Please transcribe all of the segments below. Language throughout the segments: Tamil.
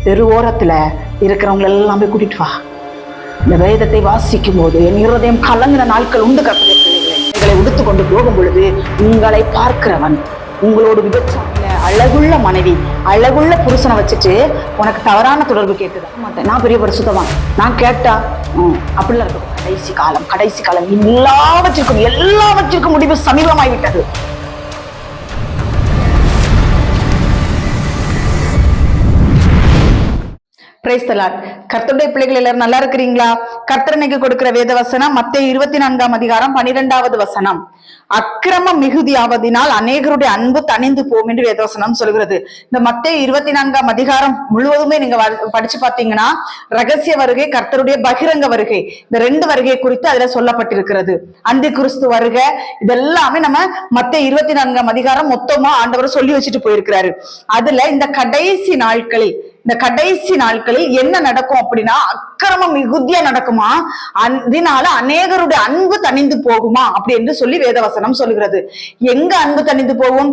தெரு ஓரத்துல இருக்கிறவங்க எல்லாம் போய் கூட்டிட்டு வா. இந்த வேதத்தை வாசிக்கும் போது என் இருதயம் கலங்கின நாட்கள் உண்டு. கர்த்தருடைய பிள்ளைகளை உடுத்து கொண்டு போகும் பொழுது உங்களை பார்க்கிறவன் உங்களோட விபச்சாரத்துல அழகுள்ள மனைவி அழகுள்ள புருஷனை வச்சுட்டு உனக்கு தவறான தொடர்பு கேட்டுதான் மாட்டேன். நான் பெரிய பரிசுத்தவான், நான் கேட்டா அப்படிலாம் இருக்கும். கடைசி காலம் எல்லாவற்றிற்கும் முடிவு சமீபமாய்விட்டது. Praise the Lord. கர்த்தருடைய பிள்ளைகள் எல்லாரும் நல்லா இருக்கிறீங்களா? கர்த்தர் இன்னைக்கு கொடுக்கிற வேத வசனம் மத்தேயு 24ஆம் அதிகாரம் 12வது வசனம். அக்கிரமம் மிகுதியாவதினால் அநேகருடைய அன்பு தணிந்து போகும் என்று வேதவசனம் சொல்கிறது. இந்த மத்தேயு 24ஆம் அதிகாரம் முழுவதுமே நீங்க படிச்சு பாத்தீங்கன்னா ரகசிய வருகை, கர்த்தருடைய பகிரங்க வருகை, இந்த 2 வருகை குறித்து அதுல சொல்லப்பட்டிருக்கிறது. அந்தி கிறிஸ்து வருகை, இதெல்லாமே நம்ம மத்தேயு 24ஆம் அதிகாரம் மொத்தமா ஆண்டவர் சொல்லி வச்சுட்டு போயிருக்கிறாரு. அதுல இந்த கடைசி நாட்களில் என்ன நடக்கும் அப்படின்னா, அக்கிரமம் மிகுதியா நடக்குமா, அதனால அநேகருடைய அன்பு தணிந்து போகுமா அப்படி என்று சொல்லி வேதவசனம் சொல்லுகிறது. எங்க அன்பு தணிந்து போகும்?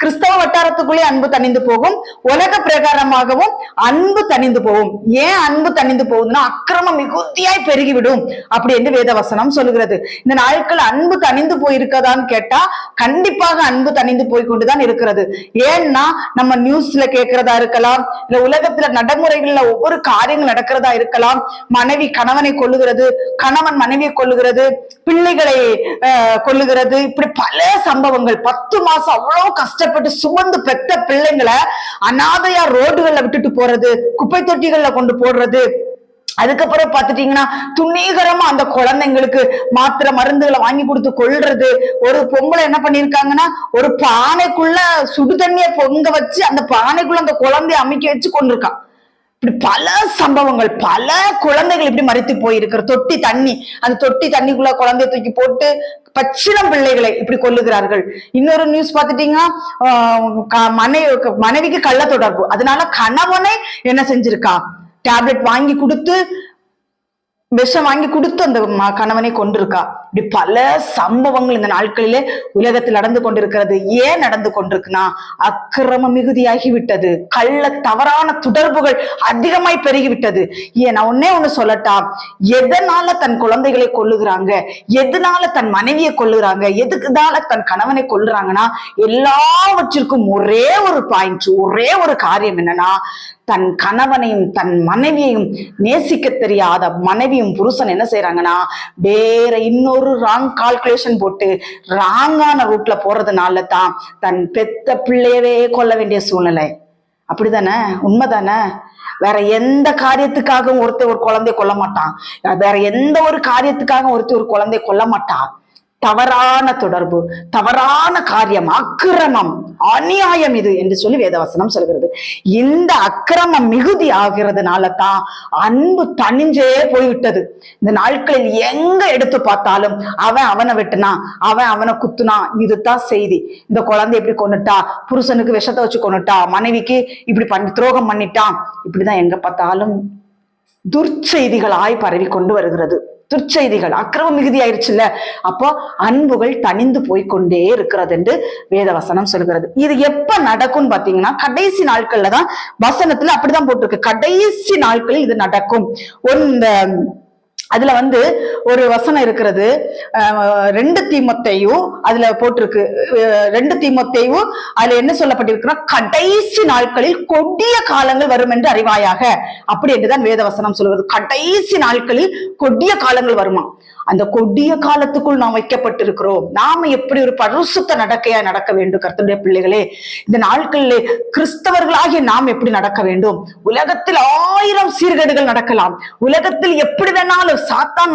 கிறிஸ்தவ வட்டாரத்துக்குள்ளே அன்பு தணிந்து போகும், உலக பிரகாரமாகவும் அன்பு தணிந்து போகும். ஏன் அன்பு தணிந்து போகுதுன்னா, அக்கிரமம் மிகுதியாய் பெருகிவிடும் அப்படி என்று வேதவசனம் சொல்லுகிறது. இந்த நாட்கள் அன்பு தணிந்து போயிருக்கதான்னு கேட்டா கண்டிப்பாக அன்பு தணிந்து போய் கொண்டுதான் இருக்கிறது. ஏன்னா நம்ம நியூஸ்ல கேட்கிறதா இருக்கலாம், இல்ல உலகத்துல நடைமுறைகள்ல ஒவ்வொரு காரியங்கள் நடக்கிறதா இருக்கலாம். மனைவி கணவனை கொல்லுகிறது, கணவன் மனைவியை கொல்லுகிறது, பிள்ளைகளை கொல்லுகிறது, இப்படி பல சம்பவங்கள். 10 மாசம் அவ்வளவு கஷ்டப்பட்டு சுமந்து பெற்ற பிள்ளைங்களை அனாதையா ரோடுகள்ல விட்டுட்டு போறது, குப்பை தொட்டிகள்ல கொண்டு போடுறது. அதுக்கப்புறம் பாத்துட்டீங்கன்னா துணிகரமா அந்த குழந்தைங்களுக்கு மாத்திரை மருந்துகளை வாங்கி கொடுத்து கொல்றது. ஒரு பொம்பளை என்ன பண்ணிருக்காங்கன்னா, ஒரு பானைக்குள்ள சுடு தண்ணிய பொங்க வச்சு அந்த பானைக்குள்ள அந்த குழந்தைய அமைக்க வச்சு கொண்டிருக்கான். இப்படி பல சம்பவங்கள், பல குழந்தைகள் இப்படி மறித்து போயிருக்கிற அந்த தொட்டி தண்ணிக்குள்ள குழந்தைய தூக்கி போட்டு பச்சிளம் பிள்ளைகளை இப்படி கொல்லுகிறார்கள். இன்னொரு நியூஸ் பாத்துட்டீங்கன்னா, மனைவிக்கு கள்ள தொடர்பு, அதனால கணவனை என்ன செஞ்சிருக்கா, டேப்லெட் வாங்கி கொடுத்து, விஷம் வாங்கி கொடுத்து அந்த கணவனை கொண்டிருக்கா. இப்படி பல சம்பவங்கள் இந்த நாட்களிலே உலகத்தில் நடந்து கொண்டிருக்கிறது. ஏன் நடந்து கொண்டிருக்குன்னா, அக்கிரமம் மிகுதியாகி விட்டது, தவறான தொடர்புகள் அதிகமாய் பெருகிவிட்டது. ஏன் நான் ஒண்ணு சொல்லட்டா, எதனால தன் குழந்தைகளை கொல்லுகிறாங்க, எதனால தன் மனைவியை கொல்லுகிறாங்க, எதுக்குனால தன் கணவனை கொல்லுறாங்கன்னா, எல்லாவற்றிற்கும் ஒரே ஒரு பாயிண்ட், ஒரே ஒரு காரியம் என்னன்னா, தன் கணவனையும் தன் மனைவியையும் நேசிக்க தெரியாத மனைவியும் புருஷன் என்ன செய்யறாங்கன்னா, வேற இன்னொரு ராங் கால்குலேஷன் போட்டு ராங்கான ரூட்ல போறதுனால தான் தன் பெத்த பிள்ளையவே கொல்ல வேண்டிய சூழ்நிலை. அப்படிதானே? உண்மைதானே? வேற எந்த காரியத்துக்காகவும் ஒருத்தர் ஒரு குழந்தைய கொல்ல மாட்டான், வேற எந்த ஒரு காரியத்துக்காகவும் ஒருத்தர் ஒரு குழந்தைய கொல்ல மாட்டான். தவறான தொடர்பு, தவறான காரியம், அக்கிரமம், அநியாயம் இது என்று சொல்லி வேதவசனம் சொல்கிறது. இந்த அக்கிரமம் மிகுதி ஆகிறதுனால தான் அன்பு தணிஞ்சே போய்விட்டது. இந்த நாட்களில் எங்க எடுத்து பார்த்தாலும் அவன் அவனை வெட்டினா, அவன் அவனை குத்துனா, இதுதான் செய்தி. இந்த குழந்தை இப்படி கொண்டுட்டா, புருஷனுக்கு விஷத்தை வச்சு கொண்டுட்டா, மனைவிக்கு இப்படி துரோகம் பண்ணிட்டான், இப்படிதான் எங்க பார்த்தாலும் துர்ச்செய்திகளாய் பரவி கொண்டு வருகிறது. துர்ச்செய்திகள், அக்கிரமம் மிகுதி ஆயிடுச்சுல்ல, அப்போ அன்புகள் தணிந்து போய்கொண்டே இருக்கிறது என்று வேதவசனம் சொல்கிறது. இது எப்ப நடக்கும்னு பாத்தீங்கன்னா, கடைசி நாட்கள்ல தான் வசனத்துல அப்படிதான் போட்டிருக்கு. கடைசி நாட்களில் இது நடக்கும். அதுல ஒரு வசனம் இருக்கிறது, 2 தீமோத்தேயு அதுல போட்டிருக்கு. 2 தீமோத்தேயு அதுல என்ன சொல்லப்பட்டிருக்குன்னா, கடைசி நாட்களில் கொடிய காலங்கள் வரும் என்று அறிவாயாக அப்படி என்றுதான் வேதவசனம் சொல்கிறது. கடைசி நாட்களில் கொடிய காலங்கள் வருமா? அந்த கொடிய காலத்துக்குள் நாம் வைக்கப்பட்டிருக்கிறோம். நாம எப்படி ஒரு பரிசுத்த நடக்கையா நடக்க வேண்டும்? கர்த்தருடைய பிள்ளைகளே, இந்த நாட்களிலே கிறிஸ்தவர்களாகிய நாம் எப்படி நடக்க வேண்டும்? உலகத்தில் 1000 சீர்கேடுகள் நடக்கலாம். உலகத்தில் எப்படி வேணாலும் சாத்தான்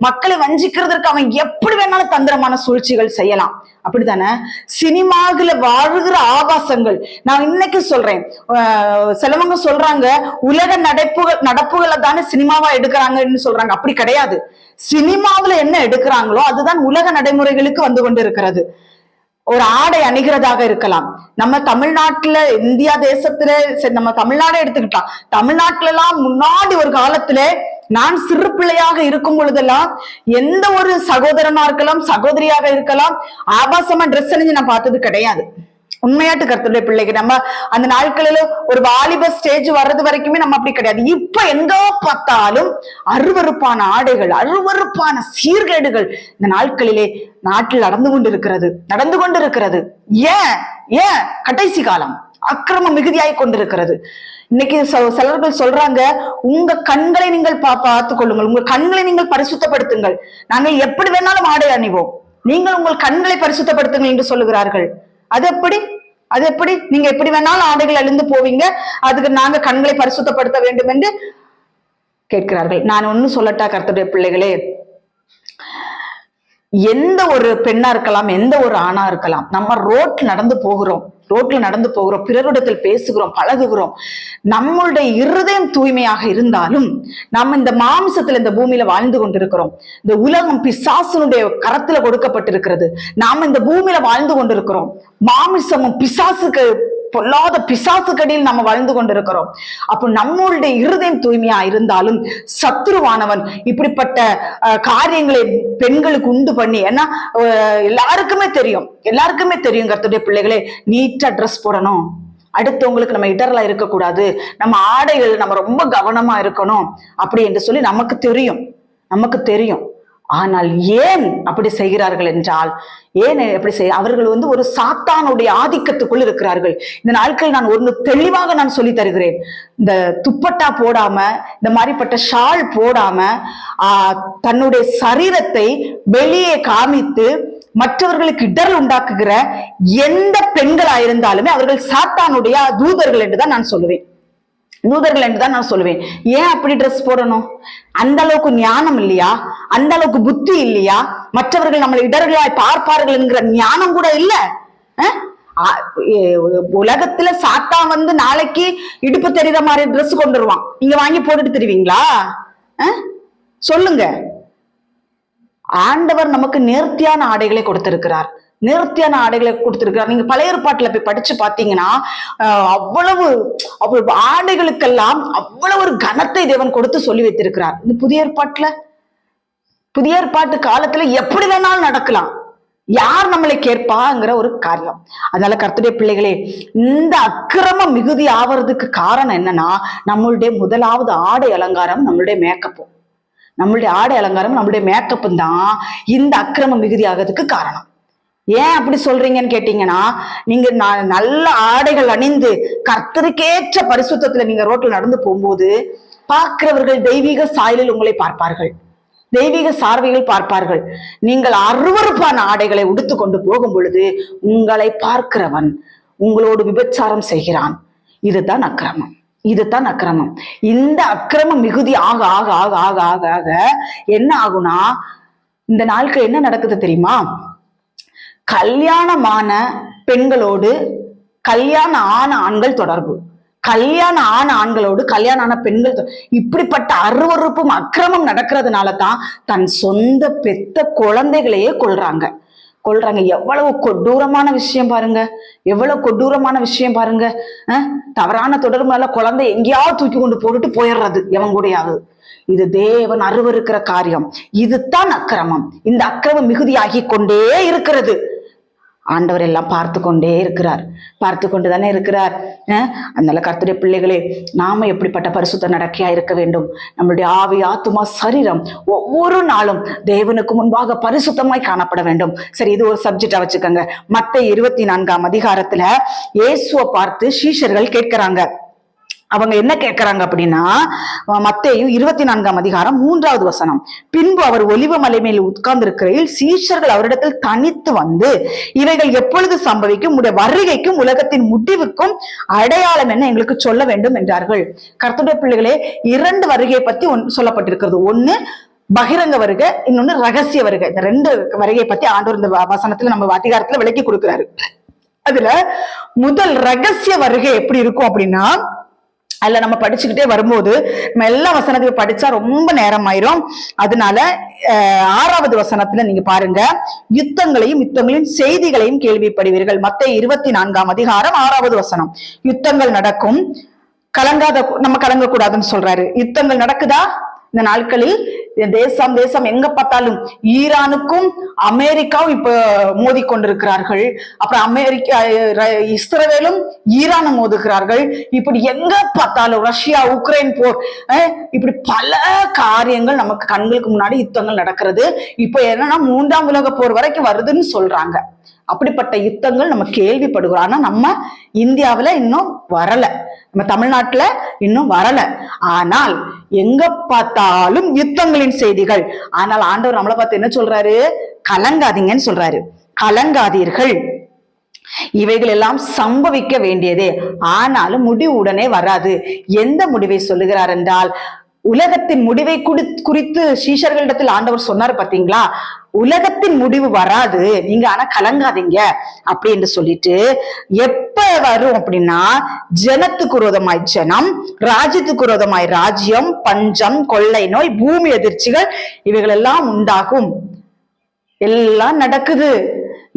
மக்களை வஞ்சிக்கிறதுக்கு அவன் எப்படி வேணாலும் தந்திரமான சூழ்ச்சிகள் செய்யலாம். அப்படித்தானே? சினிமாவில வாழ்கிற ஆபாசங்கள். நான் இன்னைக்கு சொல்றேன், சிலவங்க சொல்றாங்க உலக நடப்புகளை தானே சினிமாவா எடுக்கிறாங்கன்னு சொல்றாங்க. அப்படி கிடையாது. சினிமாவில என்ன எடுக்கிறாங்களோ அதுதான் உலக நடைமுறைகளுக்கு வந்து கொண்டு இருக்கிறது. ஒரு ஆடை அணிகிறதாக இருக்கலாம். நம்ம தமிழ்நாட்டுல, இந்தியா தேசத்துல, நம்ம தமிழ்நாடே எடுத்துக்கிட்டோம். தமிழ்நாட்டுல எல்லாம் முன்னாடி ஒரு காலத்துல நான் சிறு பிள்ளையாக இருக்கும் பொழுதெல்லாம் எந்த ஒரு சகோதரனா இருக்கலாம், சகோதரியாக இருக்கலாம், ஆபாசமா ட்ரெஸ் அணிஞ்சு நான் பார்த்தது கிடையாது. உண்மையாட்டு கர்த்தருடைய பிள்ளைக்கு நம்ம அந்த நாட்களில ஒரு வாலிப ஸ்டேஜ் வர்றது வரைக்குமே நம்ம அப்படி கிடையாது. இப்ப எங்கோ பார்த்தாலும் அருவருப்பான ஆடைகள், அருவருப்பான சீர்கேடுகள் இந்த நாட்களிலே நாட்டில் நடந்து கொண்டிருக்கிறது. ஏன் ஏன் கடைசி காலம் அக்கிரமம் மிகுதியாய் கொண்டிருக்கிறது. இன்னைக்கு சிலர்கள் சொல்றாங்க, உங்க கண்களை நீங்கள் பார்த்துக் கொள்ளுங்கள், உங்க கண்களை நீங்கள் பரிசுத்தப்படுத்துங்கள், நாங்கள் எப்படி வேணாலும் ஆடை அணிவோம், நீங்கள் உங்கள் கண்களை பரிசுத்தப்படுத்துங்கள் என்று சொல்லுகிறார்கள். அது எப்படி நீங்க எப்படி வேணாலும் ஆடைகள் அழிந்து போவீங்க, அதுக்கு நாங்க கண்களை பரிசுத்தப்படுத்த வேண்டும் என்று கேட்கிறார்கள். நான் ஒண்ணு சொல்லட்டா கர்த்தருடைய பிள்ளைகளே, எந்த ஒரு பெண்ணா இருக்கலாம், எந்த ஒரு ஆணா இருக்கலாம், நம்ம ரோட்ல நடந்து போகிறோம், பிறரிடத்தில் பேசுகிறோம், பழகுகிறோம், நம்மளுடைய இருதயம் தூய்மையாக இருந்தாலும் நம்ம இந்த மாம்சத்துல இந்த பூமியில வாழ்ந்து கொண்டிருக்கிறோம். இந்த உலகம் பிசாசுனுடைய கரத்துல கொடுக்கப்பட்டிருக்கிறது. நாம இந்த பூமியில வாழ்ந்து கொண்டிருக்கிறோம். மாமிசமும் பிசாசுக்கு பொல்லாத பிசாசுக்கடியில் நம்ம வாழ்ந்து கொண்டிருக்கிறோம். அப்போ நம்மளுடைய இருதயம் தூய்மையா இருந்தாலும் சத்துருவானவன் இப்படிப்பட்ட காரியங்களை பெண்களுக்கு உண்டு பண்ணி, ஏன்னா எல்லாருக்குமே தெரியும் கர்த்தருடைய பிள்ளைகளே, நீட்டா ட்ரெஸ் போடணும், அடுத்தவங்களுக்கு நம்ம இடர்ல இருக்கக்கூடாது, நம்ம ஆடைகள் நம்ம ரொம்ப கவனமா இருக்கணும் அப்படி என்று சொல்லி நமக்கு தெரியும். ஆனால் ஏன் அப்படி செய்கிறார்கள் என்றால், அவர்கள் ஒரு சாத்தானுடைய ஆதிக்கத்துக்குள் இருக்கிறார்கள். இந்த நாட்கள் நான் ஒன்று தெளிவாக நான் சொல்லி தருகிறேன். இந்த துப்பட்டா போடாம, இந்த மாதிரிப்பட்ட ஷால் போடாம, தன்னுடைய சரீரத்தை வெளியே காமித்து மற்றவர்களுக்கு இடர் உண்டாக்குகிற எந்த பெண்களாயிருந்தாலுமே அவர்கள் சாத்தானுடைய தூதர்கள் என்றுதான் நான் சொல்லுவேன். ஏன் அப்படி ட்ரெஸ் போடணும்? அந்த அளவுக்கு ஞானம் இல்லையா? அந்த அளவுக்கு புத்தி இல்லையா? மற்றவர்கள் நம்மளை இடர்களாய் பார்ப்பார்கள் என்கிற ஞானம் கூட இல்ல. உலகத்துல சாத்தா நாளைக்கு இடுப்பு தெரிகிற மாதிரி ட்ரெஸ் கொண்டு வருவான், நீங்க வாங்கி போட்டுட்டு தெரிவீங்களா? சொல்லுங்க. ஆண்டவர் நமக்கு நேர்த்தியான ஆடைகளை கொடுத்திருக்கிறார். நீங்க பழைய ஏற்பாட்டுல போய் படிச்சு பாத்தீங்கன்னா அவ்வளவு ஆடைகளுக்கெல்லாம் அவ்வளவு ஒரு கனத்தை தேவன் கொடுத்து சொல்லி வைத்திருக்கிறார். இந்த புதிய ஏற்பாட்டு காலத்துல எப்படி வேணாலும் நடக்கலாம், யார் நம்மளை கேட்பாங்கிற ஒரு காரியம். அதனால கர்த்தருடைய பிள்ளைகளே, இந்த அக்கிரமம் மிகுதி ஆவறதுக்கு காரணம் என்னன்னா, நம்மளுடைய முதலாவது ஆடை அலங்காரம், நம்மளுடைய மேக்கப்பும் தான் இந்த அக்கிரமம் மிகுதி ஆகிறதுக்கு காரணம். ஏன் அப்படி சொல்றீங்கன்னு கேட்டீங்கன்னா, நீங்க நல்ல ஆடைகள் அணிந்து கர்த்தருக்கேற்ற பரிசுத்தத்துல நீங்க ரோட்ல நடந்து போகும்போது பார்க்கிறவர்கள் தெய்வீக சாயலில் உங்களை பார்ப்பார்கள், தெய்வீக சார்வைகள் பார்ப்பார்கள். நீங்கள் அருவருப்பான ஆடைகளை உடுத்து கொண்டு போகும் பொழுது உங்களை பார்க்கிறவன் உங்களோடு விபச்சாரம் செய்கிறான். இதுதான் அக்கிரமம். இந்த அக்கிரமம் மிகுதி ஆக ஆக ஆக ஆக ஆக ஆக என்ன ஆகுனா, இந்த நாட்கள் என்ன நடக்குது தெரியுமா? கல்யாணமான பெண்களோடு கல்யாண ஆன ஆண்கள் தொடர்பு, கல்யாண ஆன ஆண்களோடு கல்யாண ஆன பெண்கள், இப்படிப்பட்ட அருவருப்பும் அக்கிரமம் நடக்கிறதுனால தான் தன் சொந்த பெத்த குழந்தைகளையே கொல்றாங்க. எவ்வளவு கொடூரமான விஷயம் பாருங்க, தவறான தொடர்புனால குழந்தை எங்கேயாவது தூக்கி கொண்டு போட்டுட்டு போயிடுறது எவன் கூடயாவது. இது தேவன் அருவருக்கிற காரியம். இதுதான் அக்கிரமம். இந்த அக்கிரமம் மிகுதியாகி கொண்டே இருக்கிறது. ஆண்டவர் எல்லாம் பார்த்து கொண்டு தானே இருக்கிறார். அதனால கர்த்தருடைய பிள்ளைகளே, நாம எப்படிப்பட்ட பரிசுத்த நடக்கையா இருக்க வேண்டும்? நம்மளுடைய ஆவி, ஆத்துமா, சரீரம் ஒவ்வொரு நாளும் தேவனுக்கு முன்பாக பரிசுத்தமாய் காணப்பட வேண்டும். சரி, இது ஒரு சப்ஜெக்டா வச்சுக்கோங்க. மத்தேயு 24ஆம் அதிகாரத்துல இயேசுவை பார்த்து சீஷர்கள் கேட்கிறாங்க. அவங்க என்ன கேட்கிறாங்க அப்படின்னா, மத்தேயு 24ஆம் அதிகாரம் 3வது வசனம். பின்பு அவர் ஒலிவ மலை மேல் உட்கார்ந்து இருக்கிறையில் சீஷர்கள் அவரிடத்தில் தனித்து வந்து, இவைகள் எப்பொழுது சம்பவிக்கும்? உடைய வருகைக்கும் உலகத்தின் முடிவுக்கும் அடையாளம் என்ன எங்களுக்கு சொல்ல வேண்டும் என்றார்கள். கர்த்தருடைய பிள்ளைகளே, 2 வருகையை பத்தி சொல்லப்பட்டிருக்கிறது. ஒண்ணு பகிரங்க வருகை, இன்னொன்னு ரகசிய வருகை. இந்த 2 வருகையை பத்தி ஆண்டவர் இந்த வசனத்துல நம்ம அதிகாரத்துல விளக்கி கொடுக்கிறாரு. அதுல முதல் ரகசிய வருகை எப்படி இருக்கும் அப்படின்னா, அதுல நம்ம படிச்சுக்கிட்டே வரும்போது நம்ம எல்லா வசனத்தையும் படிச்சா ரொம்ப நேரம் ஆயிரும். அதனால 6வது வசனத்துல நீங்க பாருங்க, யுத்தங்களின் செய்திகளையும் கேள்விப்படுவீர்கள். மத்தேயு 24ஆம் அதிகாரம் 6வது வசனம். யுத்தங்கள் நடக்கும், நம்ம கலங்க கூடாதுன்னு சொல்றாரு. யுத்தங்கள் நடக்குதா? இந்த நாட்களில் தேசம் தேசம் எங்க பார்த்தாலும் ஈரானுக்கும் அமெரிக்காவும் இப்ப மோதி கொண்டிருக்கிறார்கள். அப்புறம் இஸ்ரவேலும் ஈரானும் மோதுகிறார்கள். இப்படி எங்க பார்த்தாலும் ரஷ்யா உக்ரைன் போர், இப்படி பல காரியங்கள் நமக்கு கண்களுக்கு முன்னாடி யுத்தங்கள் நடக்கிறது. இப்ப என்னன்னா 3ஆம் உலக போர் வரைக்கும் வருதுன்னு சொல்றாங்க. அப்படிப்பட்ட யுத்தங்கள் நம்ம கேள்விப்படுகிறோம். ஆனா நம்ம இந்தியாவில இன்னும் வரல, நம்ம தமிழ்நாட்டுல இன்னும் வரல. ஆனால் எங்க பார்த்தாலும் யுத்தங்களின் செய்திகள். ஆனால் ஆண்டவர் நம்மளை பார்த்து என்ன சொல்றாரு? கலங்காதீங்கன்னு சொல்றாரு. கலங்காதீர்கள், இவைகள் எல்லாம் சம்பவிக்க வேண்டியதே, ஆனாலும் முடிவு உடனே வராது. எந்த முடிவை சொல்லுகிறார் என்றால், உலகத்தின் முடிவை குறித்து சீஷர்களிடத்தில் ஆண்டவர் சொன்னார் பாத்தீங்களா? உலகத்தின் முடிவு வராது, நீங்க ஆனா கலங்காதீங்க அப்படின்னு சொல்லிட்டு, எப்ப வரும் அப்படின்னா, ஜனத்துக்கு விரோதமாய் ஜனம், ராஜ்யத்துக்கு விரோதமாய் ராஜ்யம், பஞ்சம், கொள்ளை நோய், பூமி எதிர்ச்சிகள் இவைகள் எல்லாம் உண்டாகும். எல்லாம் நடக்குது.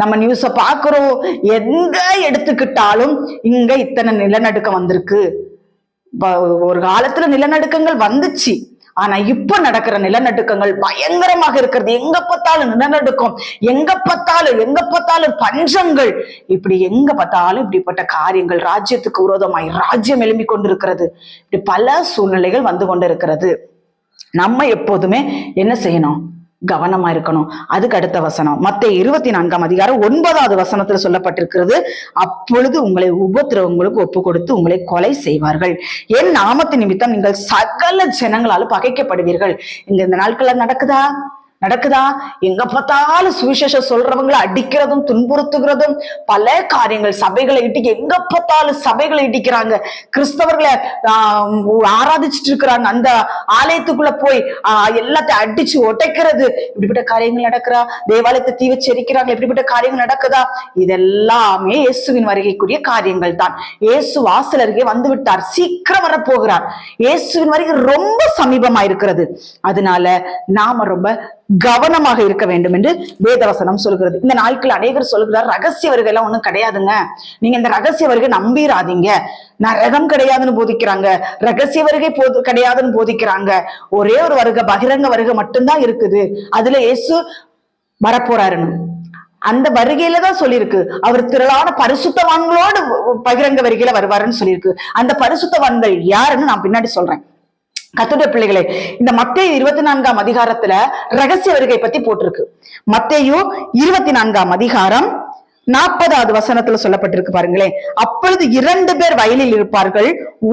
நம்ம நியூஸ பாக்குறோம். எங்க எடுத்துக்கிட்டாலும் இங்க இத்தனை நிலநடுக்கம் வந்திருக்கு. ஒரு காலத்துல நிலநடுக்கங்கள் வந்துச்சு, ஆனா இப்ப நடக்கிற நிலநடுக்கங்கள் பயங்கரமாக இருக்கிறது. எங்க பார்த்தாலும் நிலநடுக்கம், எங்க பார்த்தாலும் பஞ்சங்கள், இப்படி எங்க பார்த்தாலும் இப்படிப்பட்ட காரியங்கள், ராஜ்யத்துக்கு விரோதமாய் ராஜ்யம் எழும்பி கொண்டிருக்கிறது. இப்படி பல சூழ்நிலைகள் வந்து கொண்டிருக்கிறது. நம்ம எப்போதுமே என்ன செய்யணும்? கவனமா இருக்கணும். அதுக்கு அடுத்த வசனம் மத்தேயு 24ஆம் அதிகாரம் 9வது வசனத்துல சொல்லப்பட்டிருக்கிறது. அப்பொழுது உங்களை உபத்திரவங்களுக்கு ஒப்பு கொடுத்து உங்களை கொலை செய்வார்கள், என் நாமத்தின் நிமித்தம் நீங்கள் சகல ஜனங்களாலும் பகைக்கப்படுவீர்கள். இங்க இந்த நாட்கள்ல நடக்குதா? எங்க பார்த்தாலும் சுவிசேஷம் சொல்றவங்களை அடிக்கிறதும் துன்புறுத்துகிறதும் பல காரியங்கள். சபைகளை இட்டு எங்க பார்த்தாலும் சபைகளை இடிக்கிறாங்க. கிறிஸ்தவர்களை ஆராதிச்சுட்டு இருக்கிறாங்க, அந்த ஆலயத்துக்குள்ள போய் எல்லாத்தையும் அடிச்சு ஒட்டைக்கிறது, இப்படிப்பட்ட காரியங்கள் நடக்கிறா. தேவாலயத்தை தீ வச்சு எரிக்கிறாங்க, இப்படிப்பட்ட காரியங்கள் நடக்குதா? இதெல்லாமே இயேசுவின் வருகைக்குரிய காரியங்கள் தான். இயேசு வாசல் அருகே வந்து விட்டார், சீக்கிரம் வரப்போகிறார். இயேசுவின் வருகை ரொம்ப சமீபமா இருக்கிறது. அதனால நாம ரொம்ப கவனமாக இருக்க வேண்டும் என்று வேதவசனம் சொல்கிறது. இந்த நாட்கள் அநேகர் சொல்கிறார், ரகசிய வருகை எல்லாம் ஒண்ணும் கிடையாதுங்க, நீங்க இந்த ரகசிய வருகை நம்பிராதீங்க, நரகம் கிடையாதுன்னு போதிக்கிறாங்க, ரகசிய வருகை கிடையாதுன்னு போதிக்கிறாங்க. ஒரே ஒரு வருகை, பகிரங்க வருகை மட்டும்தான் இருக்குது. அதுல இயேசு வரப்போறாருன்னு அந்த வருகையில தான் சொல்லியிருக்கு. அவர் திரளான பரிசுத்தவான்களோடு பகிரங்க வருகையில வருவாருன்னு சொல்லியிருக்கு. அந்த பரிசுத்தவான்கள் யாருன்னு நான் பின்னாடி சொல்றேன். கர்த்தருடைய பிள்ளைகளே, இந்த மத்தேயு 24ஆம் அதிகாரத்துல ரகசிய வருகை பத்தி போட்டிருக்கு. மத்தேயு 24ஆம் அதிகாரம் 40வது வசனத்துல சொல்லப்பட்டிருக்கு பாருங்களேன். அப்பொழுது 2 பேர் வயலில் இருப்பார்கள்,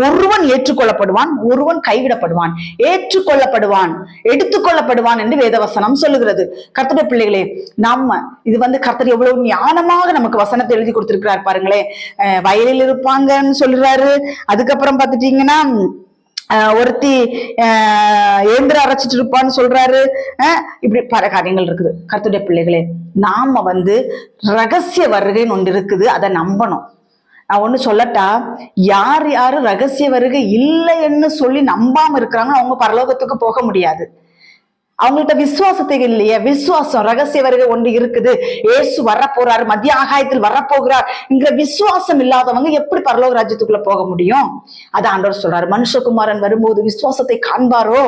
ஒருவன் ஏற்றுக்கொள்ளப்படுவான், ஒருவன் கைவிடப்படுவான். ஏற்றுக்கொள்ளப்படுவான், எடுத்துக்கொள்ளப்படுவான் என்று வேதவசனம் சொல்லுகிறது. கர்த்தருடைய பிள்ளைகளே, நம்ம இது கர்த்தர் எவ்வளவு ஞானமாக நமக்கு வசனத்தை எழுதி கொடுத்திருக்கிறார் பாருங்களேன். வயலில் இருப்பாங்கன்னு சொல்றாரு. அதுக்கப்புறம் பாத்துட்டீங்கன்னா ஒருத்தி ஏந்திர அரைச்சிட்டு இருப்பான்னு சொல்றாரு. இப்படி பல காரியங்கள் இருக்குது. கர்த்தருடைய பிள்ளைகளே, நாம ரகசிய வருகைன்னு ஒன்று இருக்குது, அதை நம்பணும். நான் ஒண்ணு சொல்லட்டா, யார் யாரு ரகசிய வருகை இல்லைன்னு சொல்லி நம்பாம இருக்கிறாங்க, அவங்க பரலோகத்துக்கு போக முடியாது. அவங்கள்ட்ட விசுவாசத்தை இல்லையே. விசுவாசம், ரகசிய வருகை ஒன்று இருக்குது, இயேசு வரப்போறாரு, மத்திய ஆகாயத்தில் வரப்போகிறார் என்கிற விசுவாசம் இல்லாதவங்க எப்படி பரலோக ராஜ்யத்துக்குள்ள போக முடியும்? அது ஆண்டவர் சொல்றாரு, மனுஷகுமாரன் வரும்போது விசுவாசத்தை காண்பாரோ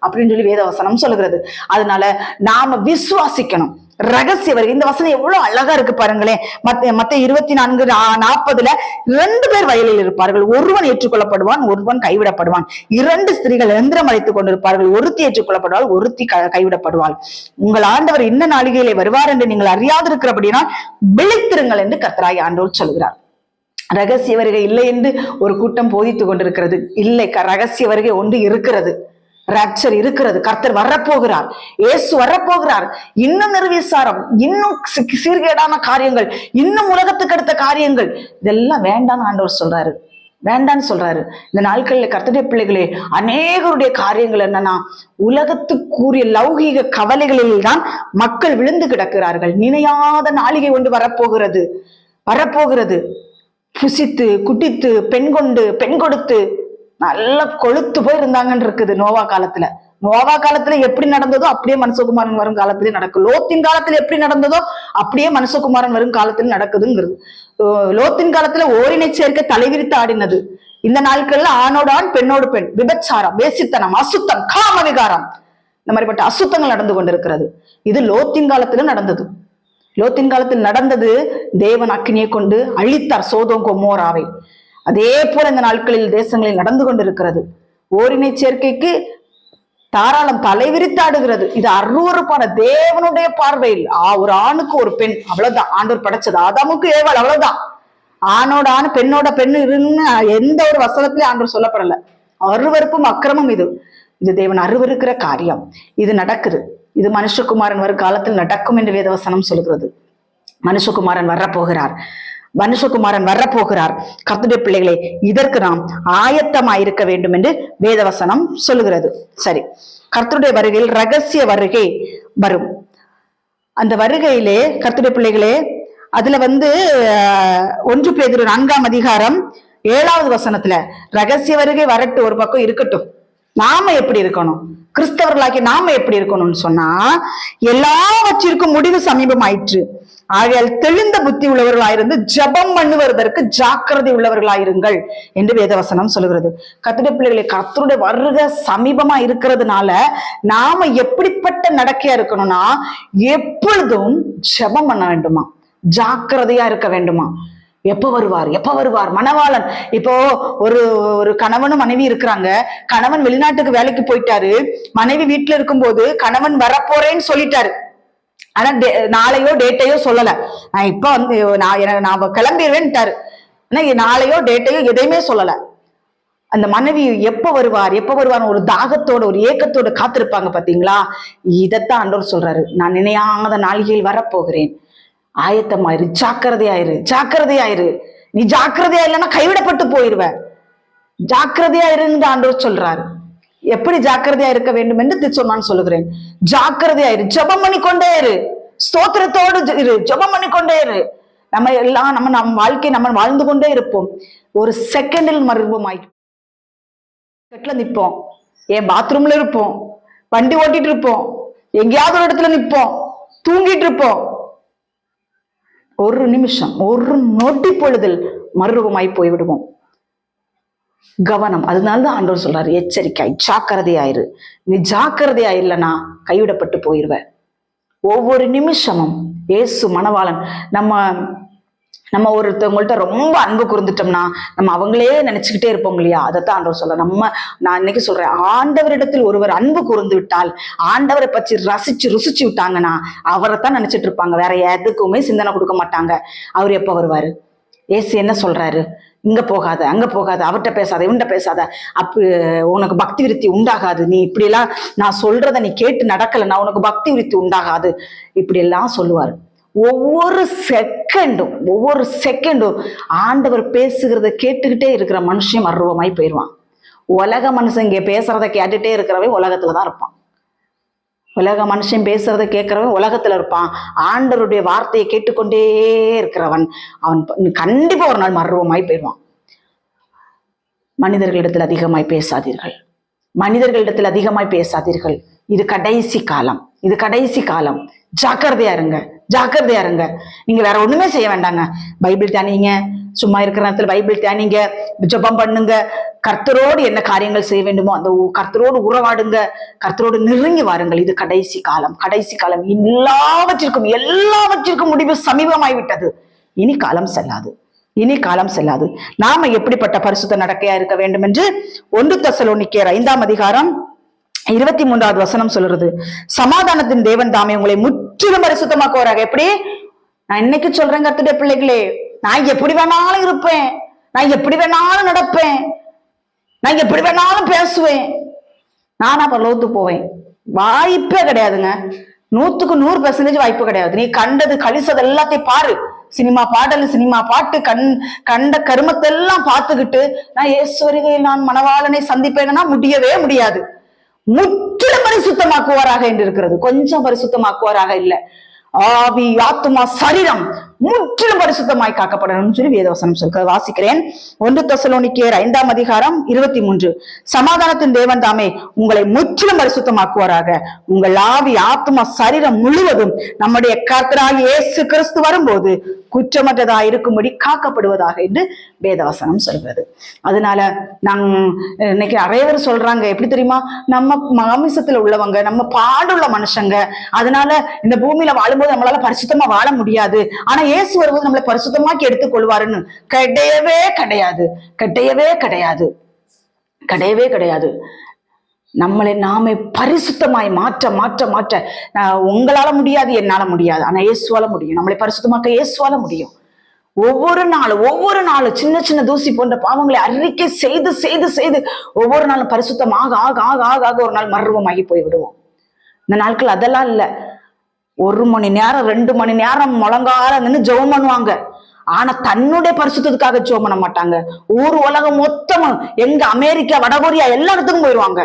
அப்படின்னு சொல்லி வேதவசனம் சொல்லுகிறது. அதனால நாம விசுவாசிக்கணும். ரகசிய வருகை, இந்த வசனம் எவ்வளவு அழகா இருக்கு பாருங்களேன். மத்தேயு 24:40 2 பேர் வயலில் இருப்பார்கள், ஒருவன் ஏற்றுக்கொள்ளப்படுவான், ஒருவன் கைவிடப்படுவான். 2 ஸ்திரீகள் எந்திரம் அழைத்துக் கொண்டிருப்பார்கள், ஒருத்தி ஏற்றுக்கொள்ளப்படுவாள், ஒருத்தி கைவிடப்படுவாள். உங்கள் ஆண்டவர் இன்ன நாளிகையிலே வருவார் என்று நீங்கள் அறியாதிருக்கிறபடினால் விழித்திருங்கள் என்று கர்த்தராகிய ஆண்டவர் சொல்கிறார். ரகசிய வருகை இல்லை என்று ஒரு கூட்டம் போதித்துக் கொண்டிருக்கிறது. இல்லை, ரகசிய வருகை ஒன்று இருக்கிறது, ராப்சர் இருக்கிறது. கர்த்தர் வரப்போகிறார், இயேசு வரப்போகிறார். இன்னும் நிர்விசாரம், இன்னும் சீர்கேடான காரியங்கள், இன்னும் உலகத்துக்கு அடுத்த காரியங்கள், இதெல்லாம் வேண்டாம்னு ஆண்டவர் சொல்றாரு, வேண்டான்னு சொல்றாரு. இந்த நாட்களில் கர்த்தருடைய பிள்ளைகளே, அநேகருடைய காரியங்கள் என்னன்னா, உலகத்துக்குரிய லௌகீக கவலைகளில் தான் மக்கள் விழுந்து கிடக்கிறார்கள். நினையாத நாளிகை ஒன்று வரப்போகிறது. புசித்து குட்டித்து பெண் கொடுத்து நல்ல கொழுத்து போய் இருந்தாங்கன்னு இருக்குது. நோவா காலத்துல எப்படி நடந்ததோ அப்படியே மனுஷகுமாரன் வரும் காலத்திலே நடக்கும். லோத்தின் காலத்துல எப்படி நடந்ததோ அப்படியே மனுஷகுமாரன் வரும் காலத்துல நடக்குதுங்கிறது. லோத்தின் காலத்துல ஓரினை சேர்க்க தலைவிரித்து ஆடினது. இந்த நாட்கள்ல ஆணோட ஆண் பெண்ணோடு பெண் விபச்சாரம், வேசித்தனம், அசுத்தம், காம விகாரம், இந்த மாதிரிப்பட்ட அசுத்தங்கள் நடந்து கொண்டிருக்கிறது. இது லோத்தின் காலத்திலும் நடந்தது. லோத்தின் காலத்தில் நடந்தது. தேவன் அக்கினியை கொண்டு அழித்தார் சோதோம் கொமோராவை. அதே போல இந்த நாட்களில் தேசங்களில் நடந்து கொண்டிருக்கிறது. ஓரினை சேர்க்கைக்கு தாராளம் தலைவிரித்தாடுகிறது. இது அருவருப்பான தேவனுடைய பார்வையில். ஒரு ஆணுக்கு ஒரு பெண், அவ்வளவுதான் ஆண்டவர் படைச்சது. ஆதாமுக்கு ஏவாள், அவ்வளவுதான். ஆணோட ஆண் பெண்ணோட பெண் இருன்னு எந்த ஒரு வசனத்திலே ஆண்டவர் சொல்லப்படல. அருவருப்பும் அக்கிரமும் இது. இது தேவன் அருவருக்கிற காரியம். இது நடக்குது. இது மனுஷகுமாரன் வரும் காலத்தில் நடக்கும் என்று வேதவசனம் சொல்கிறது. மனுஷகுமாரன் வரப்போகிறார். மனுஷகுமாரன் வரப்போகிறார். கர்த்தருடைய பிள்ளைகளே, இதற்கு நாம் ஆயத்தமாயிருக்க வேண்டும் என்று வேதவசனம் சொல்லுகிறது. சரி, கர்த்தருடைய வருகையில் ரகசிய வருகை வரும். அந்த வருகையிலே கர்த்தருடைய பிள்ளைகளே, அதுல 1 பேதுரு 4ஆம் அதிகாரம் 7வது வசனத்துல ரகசிய வருகை வரட்டு ஒரு பக்கம் இருக்கட்டும், நாம எப்படி இருக்கணும், கிறிஸ்தவர்களாக்கி நாம எப்படி இருக்கணும்னு சொன்னா, எல்லாவற்றிற்கும் முடிவு சமீபம் ஆயிற்று. ஆகையால் தெளிந்த புத்தி உள்ளவர்களாயிருந்து ஜபம் பண்ணுவதற்கு ஜாக்கிரதை உள்ளவர்களாயிருங்கள் என்று வேதவசனம் சொல்லுகிறது. கர்த்தருடைய பிள்ளைகளை, கர்த்தருடைய வருகை சமீபமா இருக்கிறதுனால நாம எப்படிப்பட்ட நடக்கையா இருக்கணும்னா, எப்பொழுதும் ஜபம் பண்ண வேண்டுமா, ஜாக்கிரதையா இருக்க வேண்டுமா. எப்ப வருவார், எப்ப வருவார் மணவாளன். இப்போ ஒரு கணவனும் மனைவி இருக்கிறாங்க. கணவன் வெளிநாட்டுக்கு வேலைக்கு போயிட்டாரு. மனைவி வீட்டுல இருக்கும்போது கணவன் வரப்போறேன்னு சொல்லிட்டாரு. ஆனா நாளையோ டேட்டையோ சொல்லல. நான் இப்ப நான் கிளம்பிடுவேன்ட்டாரு. ஆனா நாளையோ டேட்டையோ எதையுமே சொல்லல. அந்த மனைவி எப்ப வருவார் எப்ப வருவார் ஒரு தாகத்தோட ஒரு ஏக்கத்தோட காத்திருப்பாங்க பாத்தீங்களா. இதைத்தான் ஆண்டவர் சொல்றாரு, நான் நினையாத நாளிகையில் வரப்போகிறேன், ஆயத்தமாயிரு, ஜாக்கிரதையாயிரு, ஜாக்கிரதையாயிரு. நீ ஜாக்கிரதையா இல்லைன்னா கைவிடப்பட்டு போயிருவ. ஜாக்கிரதையா இருன்னு ஆண்டவர் சொல்றாரு. எப்படி ஜாக்கிரதையா இருக்க வேண்டும் என்று சொன்னான்னு சொல்லுகிறேன். ஜாக்கிரதையாயிரு, ஜபம் பண்ணி கொண்டே இரு, ஸ்தோத்திரத்தோடு இரு, ஜபம் பண்ணி கொண்டே இரு. நம்ம எல்லாம் நம்ம வாழ்க்கை நம்ம வாழ்ந்து கொண்டே இருப்போம். ஒரு செகண்டில் மறுபமாய் நிற்போம், ஏன் பாத்ரூம்ல இருப்போம், வண்டி ஓட்டிட்டு இருப்போம், எங்கேயாவது ஒரு இடத்துல நிற்போம், தூங்கிட்டு இருப்போம். ஒரு நிமிஷம், ஒரு நொடி பொழுதில் மறுரூபமாய் போய்விடுவோம். கவனம். அதனாலதான் ஆண்டவர் சொல்றாரு, எச்சரிக்கை, ஜாக்கிரதையாயிரு. நீ ஜாக்கிரதையா இல்லைன்னா கைவிடப்பட்டு போயிருவ. ஒவ்வொரு நிமிஷமும் இயேசு மணவாளன். நம்ம ஒருத்தவங்கள்ட்ட ரொம்ப அன்பு கூர்ந்துட்டோம்னா நம்ம அவங்களே நினைச்சுக்கிட்டே இருப்போம் இல்லையா. அதைத்தான் ஆண்டவர் சொல்ற. நான் இன்னைக்கு சொல்றேன், ஆண்டவரிடத்தில் ஒருவர் அன்பு கூர்ந்து விட்டால், ஆண்டவரை பற்றி ருசிச்சு விட்டாங்கன்னா அவரைத்தான் நினைச்சிட்டு இருப்பாங்க. வேற எதுக்குமே சிந்தனை கொடுக்க மாட்டாங்க. அவர் எப்ப வருவாரு, ஏசு என்ன சொல்றாரு, இங்க போகாத, அங்க போகாத, அவர்கிட்ட பேசாத, இவன்கிட்ட பேசாத, உனக்கு பக்தி விருத்தி உண்டாகாது, நீ இப்படி எல்லாம் நான் சொல்றத நீ கேட்டு நடக்கலைன்னா உனக்கு பக்தி விருத்தி உண்டாகாது, இப்படி எல்லாம் சொல்லுவாரு. ஒவ்வொரு செகண்டும் ஆண்டவர் பேசுகிறத கேட்டுக்கிட்டே இருக்கிற மனுஷன் மர்வமாய் போயிடுவான். உலக மனுஷன் இங்க பேசுறத கேட்டுட்டே இருக்கிறவன் உலகத்துலதான் இருப்பான். உலக மனுஷன் பேசுறத கேட்கிறவன் உலகத்துல இருப்பான். ஆண்டவருடைய வார்த்தையை கேட்டுக்கொண்டே இருக்கிறவன் அவன் கண்டிப்பா ஒரு நாள் மர்வமாய் போயிடுவான். மனிதர்களிடத்தில் அதிகமாய் பேசாதீர்கள், மனிதர்களிடத்தில் அதிகமாய் பேசாதீர்கள். இது கடைசி காலம், இது கடைசி காலம். ஜாக்கிரதையா இருங்க, ஜாக்கிரதையா இருங்க. நீங்க வேற ஒண்ணுமே செய்ய வேண்டாங்க. பைபிள் தியானிங்க, சும்மா இருக்கிற நேரத்துல பைபிள் தியானிங்க, ஜெபம் பண்ணுங்க, கர்த்தரோடு என்ன காரியங்கள் செய்ய வேண்டுமோ அந்த கர்த்தரோடு உறவாடுங்க, கர்த்தரோடு நெருங்கி வாருங்கள். இது கடைசி காலம், கடைசி காலம். எல்லாவற்றிற்கும் முடிவு சமீபமாய் விட்டது. இனி காலம் செல்லாது, இனி காலம் செல்லாது. நாம எப்படிப்பட்ட பரிசுத்த நடக்கையா இருக்க வேண்டும் என்று 1 தெசலோனிக்கேயர் 5ஆம் அதிகாரம் 23வது வசனம் சொல்றது. சமாதானத்தின் தேவன் தாமே உங்களை முற்றிலும் பரிசுத்தமாக்குவாராக. எப்படி? நான் இன்னைக்கு சொல்றேன் கர்த்தருடைய பிள்ளைகளே, நான் எப்படி வேணாலும் இருப்பேன், நான் எப்படி வேணாலும் நடப்பேன், நான் எப்படி வேணாலும் பேசுவேன், நானா பரலோகத்து போவேன். வாய்ப்பே கிடையாதுங்க. 100க்கு 100% வாய்ப்பு கிடையாது. நீ கண்டது கழிச்சது எல்லாத்தையும் பாரு, சினிமா பாடல், சினிமா பாட்டு, கண்ட கருமத்தை எல்லாம் பார்த்துக்கிட்டு நான் இயேசு வருகையில் நான் மணவாளனை சந்திப்பேன்னா முடியவே முடியாது. முற்றிலும் பரிசுத்தமாக்குவாராக என்று இருக்கிறது. கொஞ்சம் பரிசுத்தமாக்குவாராக இல்ல, ஆவி ஆத்துமா சரீரம் முற்றிலும் பரிசுத்தமாய் காக்கப்படணும்னு சொல்லி வேதவசனம் சொல்ல வாசிக்கிறேன். 1 தெசலோனிக்கேயர் 5ஆம் அதிகாரம் 23. சமாதானத்தின் தேவன் தாமே உங்களை முற்றிலும் பரிசுத்தமாக்குவாராக. உங்கள் ஆவி, ஆத்மா, சரீரம் முழுவதும் நம்முடைய கர்த்தராகிய இயேசு கிறிஸ்து வரும்போது குற்றமற்றதா இருக்கும்படி காக்கப்படுவதாக என்று வேதவசனம் சொல்கிறது. அதனால நாங்க இன்னைக்கு நிறைய பேர் சொல்றாங்க, எப்படி தெரியுமா, நம்ம மாமிசத்துல உள்ளவங்க, நம்ம பாடுள்ள மனுஷங்க, அதனால இந்த பூமியில வாழும்போது நம்மளால பரிசுத்தமா வாழ முடியாது, ஆனா இயேசு வரும்போது நம்மளை பரிசுத்தமாக்கி எடுத்துக் கொள்வாருன்னு கிடையவே கிடையாது, கிடையவே கிடையாது, கிடையவே கிடையாது. நம்மளை நாமே பரிசுத்தமாய் மாற்ற மாற்ற மாற்ற உங்களால முடியாது, என்னால முடியாது, ஆனா இயேசுவால முடியும். நம்மளை பரிசுத்தமாக்க இயேசுவால முடியும். ஒவ்வொரு நாளும் சின்ன சின்ன தூசி போன்ற பாவங்களை அறிக்கை செய்து செய்து செய்து ஒவ்வொரு நாளும் பரிசுத்தமாக ஆக ஆக ஆக ஆக ஒரு நாள் மர்வமாகி போய் விடுவோம். இந்த நாட்கள் அதெல்லாம் இல்ல. 1 மணி நேரம் 2 மணி நேரம் முழங்கால நின்று ஜெபம் பண்ணுவாங்க. ஆனா தன்னுடைய பரிசுத்தத்துக்காக ஜெபம் பண்ண மாட்டாங்க. ஊர் உலகம் மொத்தமும், எங்க அமெரிக்கா, வடகொரியா எல்லா இடத்துக்கும் போயிடுவாங்க.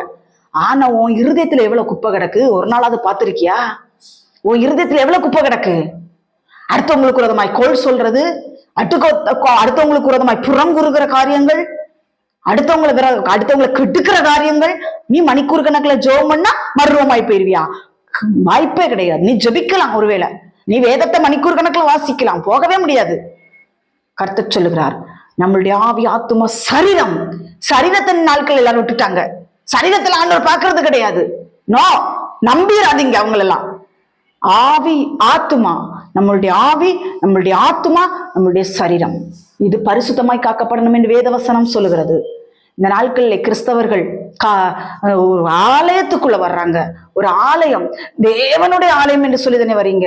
ஆனா உன் இருதயத்துல எவ்வளவு குப்பை கிடக்கு ஒரு நாளாவது பார்த்திருக்கியா? உன் இருதயத்துல எவ்வளவு குப்பை கிடக்கு? அடுத்தவங்களுக்கு விரோதமாய் கோல் சொல்றது, அடுத்தவங்களுக்கு விரோதமாய் புறங்குறுகிற காரியங்கள், அடுத்தவங்களை கெடுக்கிற காரியங்கள். நீ மணிக்கூர் கணக்குல ஜெபம் பண்ணா மர்வமாய் போயிருவியா? வாய்ப்பே கிடையாது. நீ ஜெபிக்கலாம், ஒருவேளை நீ வேதத்தை மணிக்கூர் கணக்குல வாசிக்கலாம், போகவே முடியாது. கர்த்தர் சொல்லுகிறார், நம்மளுடைய ஆவி, ஆத்துமா, சரீரம், சரீரத்தின் நாட்கள் எல்லாரும் விட்டுட்டாங்க. சரீரத்துல ஆண்டவர் பாக்குறது கிடையாது. நோ, நம்பிராதீங்க அவங்களெல்லாம். ஆவி, ஆத்துமா, நம்மளுடைய ஆவி, நம்மளுடைய ஆத்துமா, நம்மளுடைய சரீரம், இது பரிசுத்தமாய் காக்கப்படணும் என்று வேதவசனம் சொல்லுகிறது. இந்த நாட்களில் கிறிஸ்தவர்கள் ஒரு ஆலயத்துக்குள்ள வர்றாங்க. ஒரு ஆலயம், தேவனுடைய ஆலயம் என்று சொல்லி தானே வரீங்க.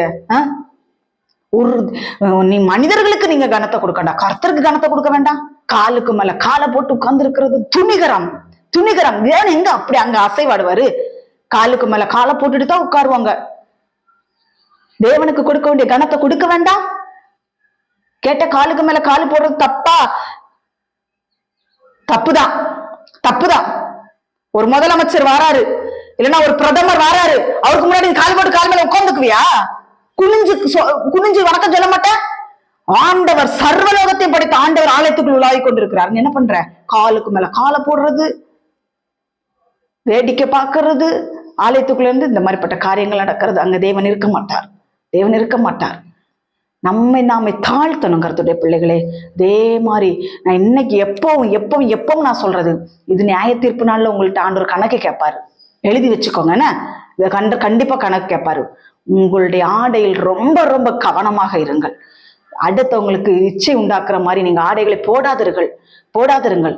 நீ மனிதர்களுக்கு நீங்க கனத்தை கொடுக்கண்டா, கர்த்தருக்கு கனத்தை கொடுக்க வேண்டாம். காலுக்கு மேல காலை போட்டு உட்கார்ந்து இருக்கிறது துணிகரம், துணிகரம். ஏன் எங்க அப்படி அங்க அசைவாடுவாரு? காலுக்கு மேல காலை போட்டுட்டு தான் உட்காருவாங்க. தேவனுக்கு கொடுக்க வேண்டிய கனத்தை கொடுக்க வேண்டாம். கேட்ட காலுக்கு மேல காலு போடுறது தப்பா? தப்புதான், தப்புதான். ஒரு முதலமைச்சர் வாராரு, இல்லைன்னா ஒரு பிரதமர் வாராரு, அவருக்கு முன்னாடி கால் போட்டு கால் மேல உட்கார்ந்துக்குவியா? குனிஞ்சு வணக்கம் சொல்ல மாட்டேன்? ஆண்டவர் சர்வலோகத்தையும் படைத்த ஆண்டவர் ஆலயத்துக்குள் உலாவி கொண்டிருக்கிறார். என்ன பண்ற? காலுக்கு மேல காலை போடுறது, வேடிக்கை பார்க்கறது, ஆலயத்துக்குள்ள இருந்து இந்த மாதிரிப்பட்ட காரியங்கள் நடக்கிறது. அங்க தேவன் இருக்க மாட்டார், தேவன் இருக்க மாட்டார். நாம தாழ்த்தணும் கர்த்தருடைய பிள்ளைகளே. அதே மாதிரி நான் இன்னைக்கு எப்பவும் நான் சொல்றது, இது நியாய தீர்ப்பு நாள்ல உங்கள்ட்ட ஆண்டவர் கணக்கு கேட்பாரு. எழுதி வச்சுக்கோங்க. இதை கண்டிப்பா கணக்கு கேட்பாரு. உங்களுடைய ஆடையில் ரொம்ப ரொம்ப கவனமாக இருங்கள். அடுத்தவங்களுக்கு இச்சை உண்டாக்குற மாதிரி நீங்க ஆடைகளை போடாதிருங்கள்.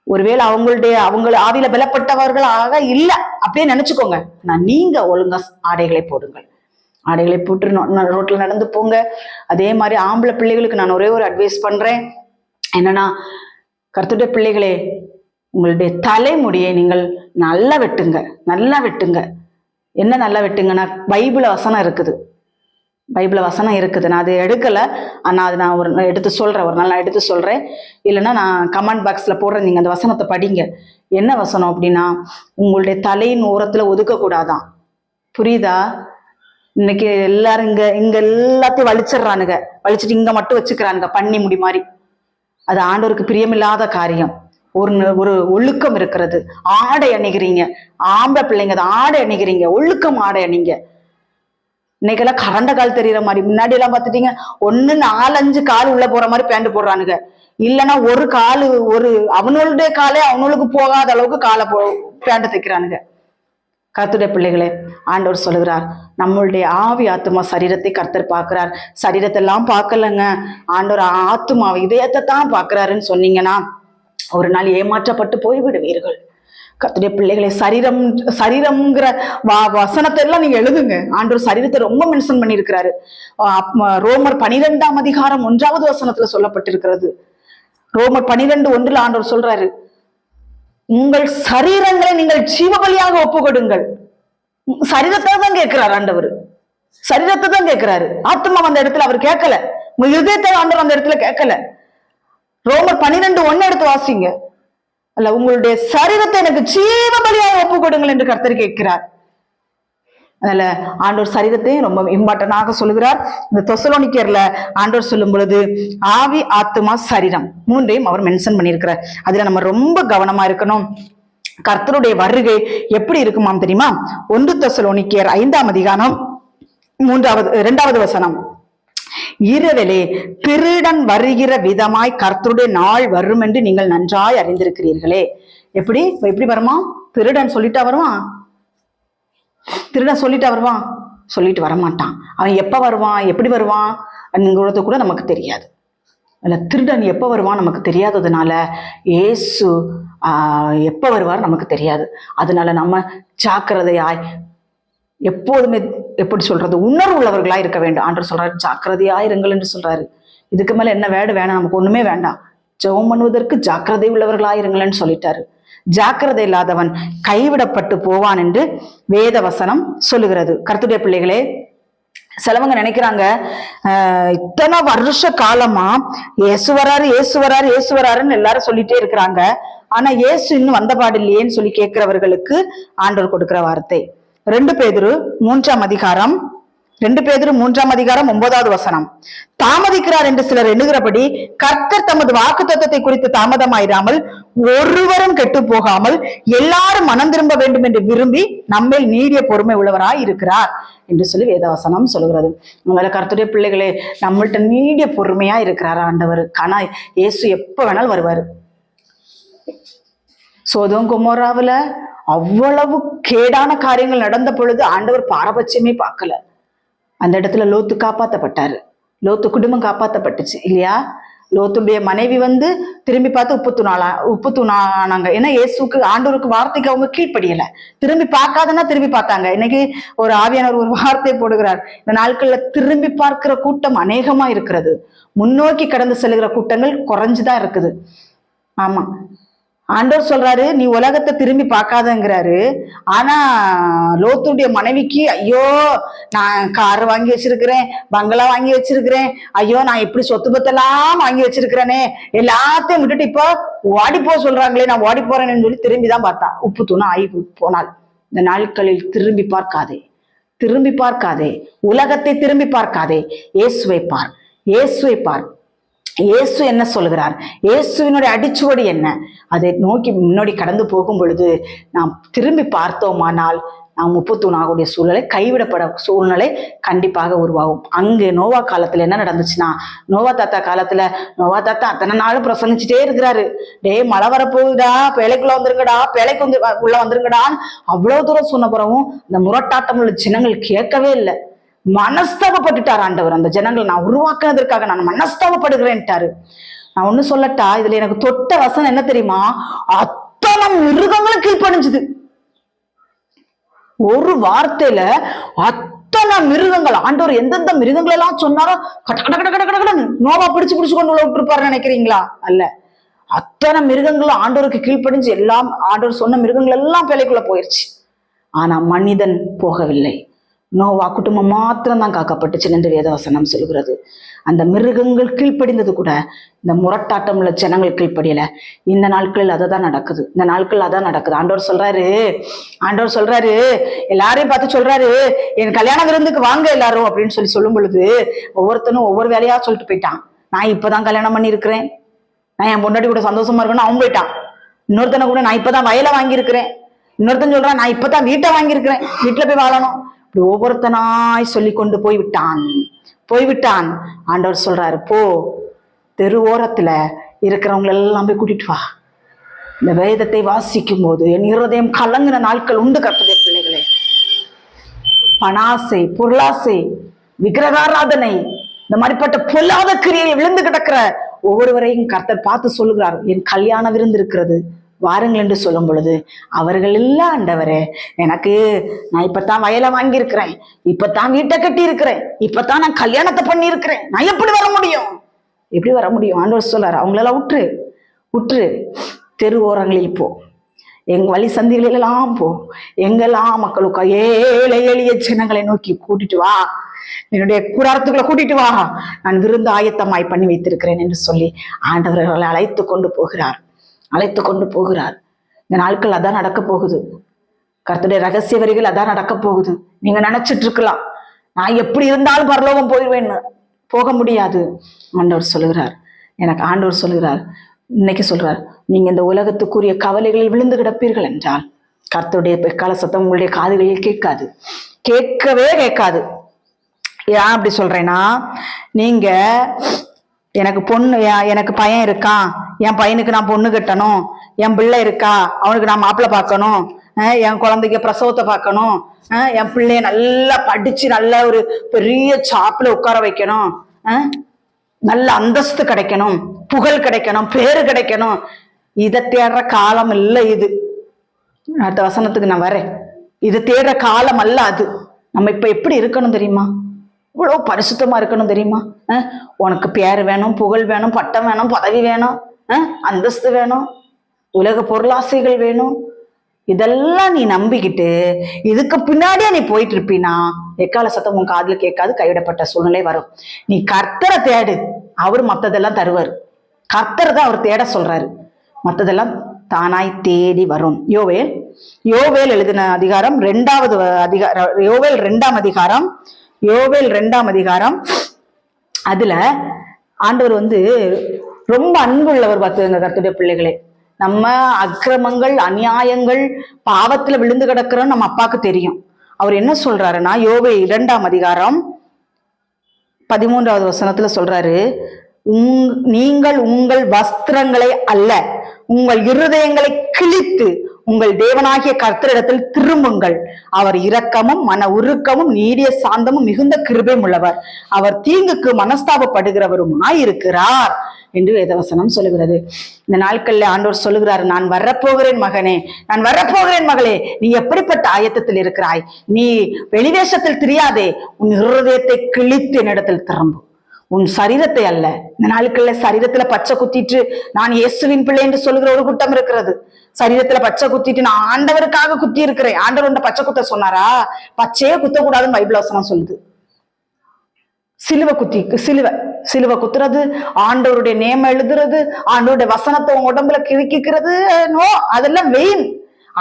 ஒருவேளை அவங்க ஆவியில பலப்பட்டவர்களாக இல்ல அப்படியே நினைச்சுக்கோங்க. நான் நீங்க ஒழுங்கா ஆடைகளை போடுங்கள். ஆடைகளை போட்டு ரோட்ல நடந்து போங்க. அதே மாதிரி ஆம்பளை பிள்ளைகளுக்கு நான் ஒரே ஒரு அட்வைஸ் பண்றேன். என்னன்னா, கர்த்தருடைய பிள்ளைகளே, உங்களுடைய தலைமுடியை நீங்கள் நல்லா வெட்டுங்க, நல்லா வெட்டுங்க. என்ன நல்லா வெட்டுங்கன்னா, பைபிள் வசனம் இருக்குது, நான் அது எடுக்கல, ஆனா அது நான் எடுத்து சொல்றேன், ஒரு நாள் நான் எடுத்து சொல்றேன். இல்லைன்னா நான் கமெண்ட் பாக்ஸ்ல போடுறேன், நீங்க அந்த வசனத்தை படிங்க. என்ன வசனம் அப்படின்னா, உங்களுடைய தலையின் ஓரத்துல ஒதுக்க கூடாதான். புரியுதா? இன்னைக்கு எல்லாரும் இங்க எல்லாத்தையும் வலிச்சிடுறானுங்க, வலிச்சுட்டு இங்க மட்டும் வச்சுக்கிறானுங்க, பண்ணி முடி மாதிரி. அது ஆண்டவருக்கு பிரியமில்லாத காரியம். ஒரு ஒழுக்கம் இருக்கிறது. ஆடை அணிகிறீங்க, ஆம்பளை பிள்ளைங்க ஆடை அணிகிறீங்க, ஒழுக்கம் ஆடை அணிங்க. இன்னைக்கெல்லாம் கரண்ட கால் தெரியற மாதிரி. முன்னாடி எல்லாம் பாத்துட்டீங்க, 1 4 5 கால் உள்ள போற மாதிரி பேண்ட் போடுறானுங்க. இல்லைன்னா ஒரு காலு, அவனுடைய காலே அவனுக்கு போகாத அளவுக்கு பேண்ட் தைக்கிறானுங்க. கர்த்தருடைய பிள்ளைகளே, ஆண்டவர் சொல்லுகிறார், நம்மளுடைய ஆவி, ஆத்துமா, சரீரத்தை கர்த்தர் பார்க்கிறார். சரீரத்தை எல்லாம் பார்க்கலங்க, ஆண்டவர் ஆத்துமாவை, இதயத்தை தான் பார்க்கிறாருன்னு சொன்னீங்கன்னா ஒரு நாள் ஏமாற்றப்பட்டு போய்விடுவீர்கள். கர்த்தருடைய பிள்ளைகளை, சரீரம்ங்கிற வசனத்தை எல்லாம் நீங்க எழுதுங்க. ஆண்டவர் சரீரத்தை ரொம்ப மென்ஷன் பண்ணியிருக்கிறாரு. ரோமர் 12ஆம் அதிகாரம் 1வது வசனத்துல சொல்லப்பட்டிருக்கிறது. ரோமர் 12:1 ஆண்டவர் சொல்றாரு, உங்கள் சரீரங்களை நீங்கள் ஜீவபலியாக ஒப்பு கொடுங்கள். சரீரத்தை தான் கேட்கிறாரு ஆண்டவர், சரீரத்தை தான் கேட்கிறாரு. ஆத்மா அந்த இடத்துல அவர் கேட்கல, உங்க இதயத்தை ஆண்டவர் அந்த இடத்துல கேட்கல. ரோமர் 12:1 எடுத்து வாசிங்க. அல்ல, உங்களுடைய சரீரத்தை எனக்கு ஜீவபலியாக ஒப்பு கொடுங்கள் என்று கர்த்தர் கேட்கிறார். அதுல ஆண்டவர் சரீரத்தையும் ரொம்ப இம்பார்ட்டன்டாக சொல்லுகிறார். இந்த தெசலோனிக்கேயர்ல ஆண்டவர் சொல்லும் பொழுது ஆவி, ஆத்துமா, சரீரம் மூன்றையும் அவர் மென்ஷன் பண்ணியிருக்கிறார். அதுல நம்ம ரொம்ப கவனமா இருக்கணும். கர்த்தருடைய வருகை எப்படி இருக்குமாம் தெரியுமா? 1 தெசலோனிக்கேயர் 5ஆம் அதிகாரம் 2வது வசனம். இரவிலே திருடன் வருகிற விதமாய் கர்த்தருடைய நாள் வரும் என்று நீங்கள் நன்றாய் அறிந்திருக்கிறீர்களே. எப்படி வருமா? திருடன் சொல்லிட்டா வருவான்? திருடன் சொல்லிட்டா வருவான்? சொல்லிட்டு வரமாட்டான். அவன் எப்ப வருவான், எப்படி வருவான் அப்படிங்கிறது கூட நமக்கு தெரியாது. அல்ல, திருடன் எப்ப வருவான் நமக்கு தெரியாததுனால இயேசு எப்ப வருவார் நமக்கு தெரியாது. அதனால நம்ம ஜாக்கிரதையாய் எப்போதுமே எப்படி சொல்றது, உணர்வு உள்ளவர்களா இருக்க வேண்டும். ஆண்டவர் சொல்றாரு ஜாக்கிரதையாயிருங்கள் என்று சொல்றாரு. இதுக்கு மேல என்ன வேடு வேணாம், நமக்கு ஒண்ணுமே வேண்டாம். ஜெபம் பண்ணுவதற்கு ஜாக்கிரதை உள்ளவர்களாயிருங்கள்னு சொல்லிட்டாரு. ஜாக்கிரதை இல்லாதவன் கைவிடப்பட்டு போவான் என்று வேத வசனம் சொல்லுகிறது. கர்த்தருடைய பிள்ளைகளே, சிலவங்க நினைக்கிறாங்க இத்தனை வருஷ காலமா இயேசு வராரு இயேசு வராரு இயேசு வராருன்னு எல்லாரும் சொல்லிட்டே இருக்கிறாங்க. ஆனா இயேசு இன்னும் வந்த பாடு இல்லையேன்னு சொல்லி கேட்கிறவர்களுக்கு ஆண்டவர் கொடுக்கிற வார்த்தை 2 பேதுரு 3ஆம் அதிகாரம் 9வது வசனம். தாமதிக்கிறார் என்று சிலர் எண்ணுகிறபடி கர்த்தர் தமது வாக்குத்தத்தத்தை குறித்து தாமதமாயிராமல் ஒருவரும் கெட்டு போகாமல் எல்லாரும் மனம் திரும்ப வேண்டும் என்று விரும்பி நம்மேல் நீடிய பொறுமை உள்ளவராய் இருக்கிறார் என்று சொல்லி வேதவசனம் சொல்லுகிறது. உங்களை கர்த்தருடைய பிள்ளைகளே, நம்மள்ட்ட நீடிய பொறுமையா இருக்கிறார் ஆண்டவர். ஆனா இயேசு எப்ப வேணாலும் வருவாரு. சோதோம் கொமோராவுல அவ்வளவு கேடான காரியங்கள் நடந்த பொழுது ஆண்டவர் பாரபட்சமே பார்க்கல. அந்த இடத்துல லோத்து காப்பாற்றப்பட்டாரு. லோத்து குடும்பம் காப்பாற்றப்பட்டுச்சு இல்லையா? லோத்துடைய மனைவி திரும்பி பார்த்து உப்பு தூணானாங்க. ஏன்னா இயேசுக்கு ஆண்டவருக்கு வார்த்தைக்கு அவங்க கீழ்ப்படியல. திரும்பி பார்க்காதன்னா திரும்பி பார்த்தாங்க. இன்னைக்கு ஒரு ஆவியானவர் ஒரு வார்த்தை போடுகிறார். இந்த நாட்கள்ல திரும்பி பார்க்கிற கூட்டம் அநேகமா இருக்கிறது. முன்னோக்கி கடந்து செல்கிற கூட்டங்கள் குறைஞ்சுதான் இருக்குது. ஆமா, ஆண்டவர் சொல்றாரு நீ உலகத்தை திரும்பி பார்க்காதங்கிறாரு. ஆனா லோத்துடைய மனைவிக்கு ஐயோ நான் கார் வாங்கி வச்சிருக்கிறேன், பங்களா வாங்கி வச்சிருக்கிறேன், ஐயோ நான் இப்படி சொத்து பத்தெல்லாம் வாங்கி வச்சிருக்கிறேனே, எல்லாத்தையும் விட்டுட்டு இப்போ ஓடி போக சொல்றாங்களே, நான் ஓடி போறேன்னு சொல்லி திரும்பிதான் பார்த்தா. உப்பு தூணா ஆகி போனாள். இந்த நாட்களில் திரும்பி பார்க்காதே, திரும்பி பார்க்காதே, உலகத்தை திரும்பி பார்க்காதே, இயேசுவை பார், இயேசுவை பார். இயேசு என்ன சொல்கிறார், இயேசுவினுடைய அடிச்சுவடி என்ன, அதை நோக்கி முன்னாடி கடந்து போகும் பொழுது நாம் திரும்பி பார்த்தோமானால் நாம் முப்பத்தூணாகுடைய சூழ்நிலை, கைவிடப்பட சூழ்நிலை கண்டிப்பாக உருவாகும். அங்கே நோவா காலத்துல என்ன நடந்துச்சுன்னா, நோவா தாத்தா காலத்துல நோவா தாத்தா அத்தனை நாளும் பிரசங்கிச்சுட்டே இருக்கிறாரு. மழை வரப்போகுதா, பேழைக்குள்ள வந்துருங்கடா, பேழைக்கு உள்ள வந்துருங்கடான்னு அவ்வளவு தூரம் சொன்ன பிறகும் இந்த முரட்டாட்டம் உள்ள ஜனங்கள் கேட்கவே இல்லை. மனஸ்தாபப்பட்டுட்டார் ஆண்டவர். அந்த ஜனங்களை நான் உருவாக்குனதற்காக நான் மனஸ்தாபப்படுகிறேன்ட்டாரு. நான் ஒண்ணு சொல்லட்டா, இதுல எனக்கு தொட்ட வசனம் என்ன தெரியுமா, அத்தனை மிருகங்களும் கீழ்ப்படிஞ்சுது. ஒரு வார்த்தையில அத்தனை மிருகங்கள், ஆண்டவர் எந்தெந்த மிருகங்கள் எல்லாம் சொன்னாரோ கடன்னு நோவா பிடிச்சு கொண்டு உள்ள விட்டுருப்பாரு நினைக்கிறீங்களா? அல்ல, அத்தனை மிருகங்களும் ஆண்டவருக்கு கீழ்ப்படிஞ்சு எல்லாம் ஆண்டவர் சொன்ன மிருகங்கள் எல்லாம் பேழைக்குள்ள போயிருச்சு. ஆனா மனிதன் போகவில்லை. நோவா குடும்பம் மாத்திரம் தான் காக்கப்பட்டுச்சு என்று வேதவசனம் சொல்கிறது. அந்த மிருகங்கள் கீழ்ப்படிந்தது கூட இந்த முரட்டாட்டம் உள்ள ஜனங்கள் கீழ்ப்படியல. இந்த நாட்களில் அதான் நடக்குது. இந்த நாட்கள் அதான் நடக்குது. ஆண்டவர் சொல்றாரு எல்லாரையும் பார்த்து சொல்றாரு, என் கல்யாண விருந்துக்கு வாங்க எல்லாரும் அப்படின்னு சொல்லும் பொழுது ஒவ்வொருத்தனும் ஒவ்வொரு வேலையா சொல்லிட்டு போயிட்டான். நான் இப்பதான் கல்யாணம் பண்ணி இருக்கிறேன், நான் என் பொண்டாட்டி கூட சந்தோஷமா இருக்கேன்னு அவன் போயிட்டான். இன்னொருத்தனை கூட நான் இப்பதான் வயலை வாங்கியிருக்கிறேன், இன்னொருத்தன் சொல்றான் நான் இப்பதான் வீட்டை வாங்கியிருக்கிறேன், வீட்டுல போய் வாழணும். ஒவ்வொருத்தனாய் சொல்லி கொண்டு போய்விட்டான். ஆண்டவர் சொல்றாரு, போ, தெரு ஓரத்துல இருக்கிறவங்க எல்லாம் போய் கூட்டிட்டு வா. இந்த வேதத்தை வாசிக்கும் போது என் இருதயம் கலங்கின நாட்கள் உண்டு கர்த்தருடைய பிள்ளைகளே. பணாசை, பொருளாசை, விக்கிரகாராதனை, இந்த மாதிரிப்பட்ட பொல்லாத கிரியை விழுந்து கிடக்கிற ஒவ்வொருவரையும் கர்த்தர் பார்த்து சொல்லுகிறார், என் கல்யாண விருந்து இருக்கிறது, வாருங்கள் என்று சொல்லும் பொழுது அவர்கள் இல்ல ஆண்டவரே, எனக்கு நான் இப்பதான் வயலை வாங்கியிருக்கிறேன், இப்பதான் வீட்டை கட்டி இருக்கிறேன், இப்பதான் நான் கல்யாணத்தை பண்ணி இருக்கிறேன், நான் எப்படி வர முடியும்? ஆண்டவர் சொல்றாரு, அவங்களெல்லாம் உற்று தெரு ஓரங்களில் போ, எங்க வழி சந்திகளெல்லாம் போ, எங்கெல்லாம் மக்களுக்கு ஏழை எளிய ஜனங்களை நோக்கி கூட்டிட்டு வா, என்னுடைய கூடாரத்துக்குள்ள கூட்டிட்டு வா, நான் விருந்து ஆயத்தமாய் பண்ணி வைத்திருக்கிறேன் என்று சொல்லி ஆண்டவர்களை அழைத்து கொண்டு போகிறார். இந்த நாட்கள் அதான் நடக்க போகுது. கர்த்தருடைய ரகசிய வரிகள் அதான் நடக்க போகுது. நீங்க நினைச்சிட்டு இருக்கலாம் நான் எப்படி இருந்தாலும் பரலோகம் போயிடுவேன்னு. போக முடியாது. ஆண்டவர் சொல்லுகிறார், எனக்கு ஆண்டவர் சொல்லுகிறார், இன்னைக்கு சொல்றார், நீங்க இந்த உலகத்துக்குரிய கவலைகளில் விழுந்து கிடப்பீர்கள் என்றால் கர்த்தருடைய பெக்கால சத்தம் உங்களுடைய காதுகளில் கேட்காது, கேட்கவே கேட்காது. ஏன் அப்படி சொல்றேன்னா, நீங்க எனக்கு பையன் இருக்கான், என் பையனுக்கு நான் பொண்ணு கட்டணும், என் பிள்ளை இருக்கா அவனுக்கு நான் மாப்பிள்ளை பார்க்கணும், என் குழந்தைக்கு பிரசவத்தை பார்க்கணும், என் பிள்ளைய நல்லா படிச்சு நல்ல ஒரு பெரிய சாப்பில உட்கார வைக்கணும், நல்ல அந்தஸ்து கிடைக்கணும், புகழ் கிடைக்கணும், பேரு கிடைக்கணும், இதை தேடுற காலம் இல்லை இது. அடுத்த வசனத்துக்கு நான் வரேன். இது தேடுற காலம் அல்ல அது. நம்ம இப்ப எப்படி இருக்கணும் தெரியுமா? இவ்வளவு பரிசுத்தமா இருக்கணும் தெரியுமா? உனக்கு பேர் வேணும், புகழ் வேணும், பட்டம் வேணும், பதவி வேணும், அந்தஸ்து வேணும், உலக பொருளாசைகள் வேணும். இதெல்லாம் நீ நம்பிக்கிட்டு இதுக்கு பின்னாடியே நீ போயிட்டு இருப்பீனா எக்கால சத்தம் உன் காதுல கேட்காது, கைவிடப்பட்ட சூழ்நிலை வரும். நீ கர்த்தரை தேடு, அவர் மத்ததெல்லாம் தருவார். கர்த்தரை தான் அவர் தேட சொல்றாரு, மத்ததெல்லாம் தானாய் தேடி வரும். யோவேல் எழுதின அதிகாரம் 2வது அதிகாரம், யோவேல் 2ஆம் அதிகாரம், யோவேல் 2ஆம் அதிகாரம். அதுல ஆண்டவர் ரொம்ப அன்புள்ளவர். பார்த்துங்க கர்த்தருடைய பிள்ளைகளே, நம்ம அக்கிரமங்கள் அநியாயங்கள் பாவத்துல விழுந்து கிடக்கிறோம் நம்ம அப்பாவுக்கு தெரியும். அவர் என்ன சொல்றாருன்னா, யோவேல் 2ஆம் அதிகாரம் 13வது வசனத்துல சொல்றாரு, நீங்கள் உங்கள் வஸ்திரங்களை அல்ல உங்கள் இருதயங்களை கிழித்து உங்கள் தேவனாகிய கர்த்தரிடத்தில் திரும்புங்கள். அவர் இரக்கமும் மன உருக்கமும் நீடிய சாந்தமும் மிகுந்த கிருபையும் உள்ளவர், அவர் தீங்குக்கு மனஸ்தாபப்படுகிறவரும் ஆயிருக்கிறார் என்று வேதவசனம் சொல்லுகிறது. இந்த நாட்கள்ல ஆண்டவர் சொல்லுகிறார், நான் வரப்போகிறேன் மகனே, நான் வரப்போகிறேன் மகளே, நீ எப்படிப்பட்ட ஆயத்தத்தில் இருக்கிறாய்? நீ வெளிவேஷத்தில் தெரியாதே, உன் இருதயத்தை கிழித்து என்னிடத்தில் திரும்பு, உன் சரீரத்தை அல்ல. இந்த நாட்கள்ல சரீரத்துல பச்சை குத்திட்டு நான் இயேசுவின் பிள்ளை என்று சொல்லுகிற ஒரு கூட்டம் இருக்கிறது. சரீரத்துல பச்சை குத்திட்டு நான் ஆண்டவருக்காக குத்தி இருக்கிறேன். ஆண்டவர் பச்சை குத்த சொன்னாரா? பச்சையே குத்தக்கூடாதுன்னு பைபிள் வசனம் சொல்லுது. சிலுவை குத்துறது, ஆண்டவருடைய நேமம் எழுதுறது, ஆண்டவருடைய வசனத்தை உங்க உடம்புல கிழிக்கிறது, நோ, அதெல்லாம் வெயின்.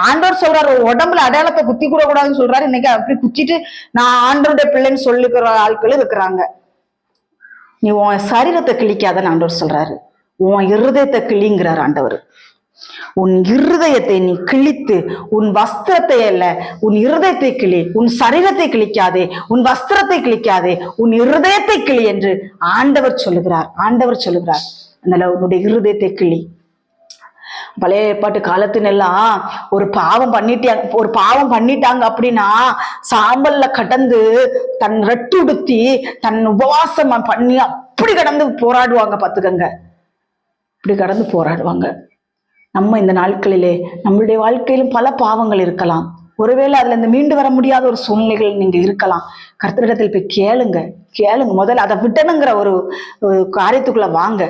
ஆண்டவர் சொல்றாரு உடம்புல அடையாளத்தை குத்தி கூட கூடாதுன்னு சொல்றாரு. இன்னைக்கு அப்படி குத்திட்டு நான் ஆண்டவருடைய பிள்ளைன்னு சொல்லிக்கிற ஆட்கள் இருக்கிறாங்க. நீ உன் சரீரத்தை கிழிக்காதன்னு ஆண்டவர் சொல்றாரு, உன் இருதயத்தை கிழிங்கிறார் ஆண்டவர். உன் இருதயத்தை நீ கிழித்து, உன் வஸ்திரத்தை அல்ல உன் இருதயத்தை கிளி, உன் சரீரத்தை கிழிக்காதே, உன் வஸ்திரத்தை கிழிக்காதே, உன் இருதயத்தை கிளி என்று ஆண்டவர் சொல்லுகிறார். அதனால உன்னுடைய இருதயத்தை கிளி. பழைய ஏற்பாட்டு காலத்தினெல்லாம் ஒரு பாவம் பண்ணிட்டாங்க அப்படின்னா சாம்பல்ல கடந்து தன் ரெட்டுடுத்தி தன் உபவாசம் பண்ணி அப்படி கடந்து போராடுவாங்க. பார்த்துக்கங்க, இப்படி கடந்து போராடுவாங்க. நம்ம இந்த நாட்களிலே நம்மளுடைய வாழ்க்கையிலும் பல பாவங்கள் இருக்கலாம். ஒருவேளை அதுல இருந்து மீண்டு வர முடியாத ஒரு சூழ்நிலைகள் நீங்க இருக்கலாம். கர்த்தரிடத்தில் போய் கேளுங்க. முதல்ல அதை விட்டணுங்கிற ஒரு காரியத்துக்குள்ள வாங்க.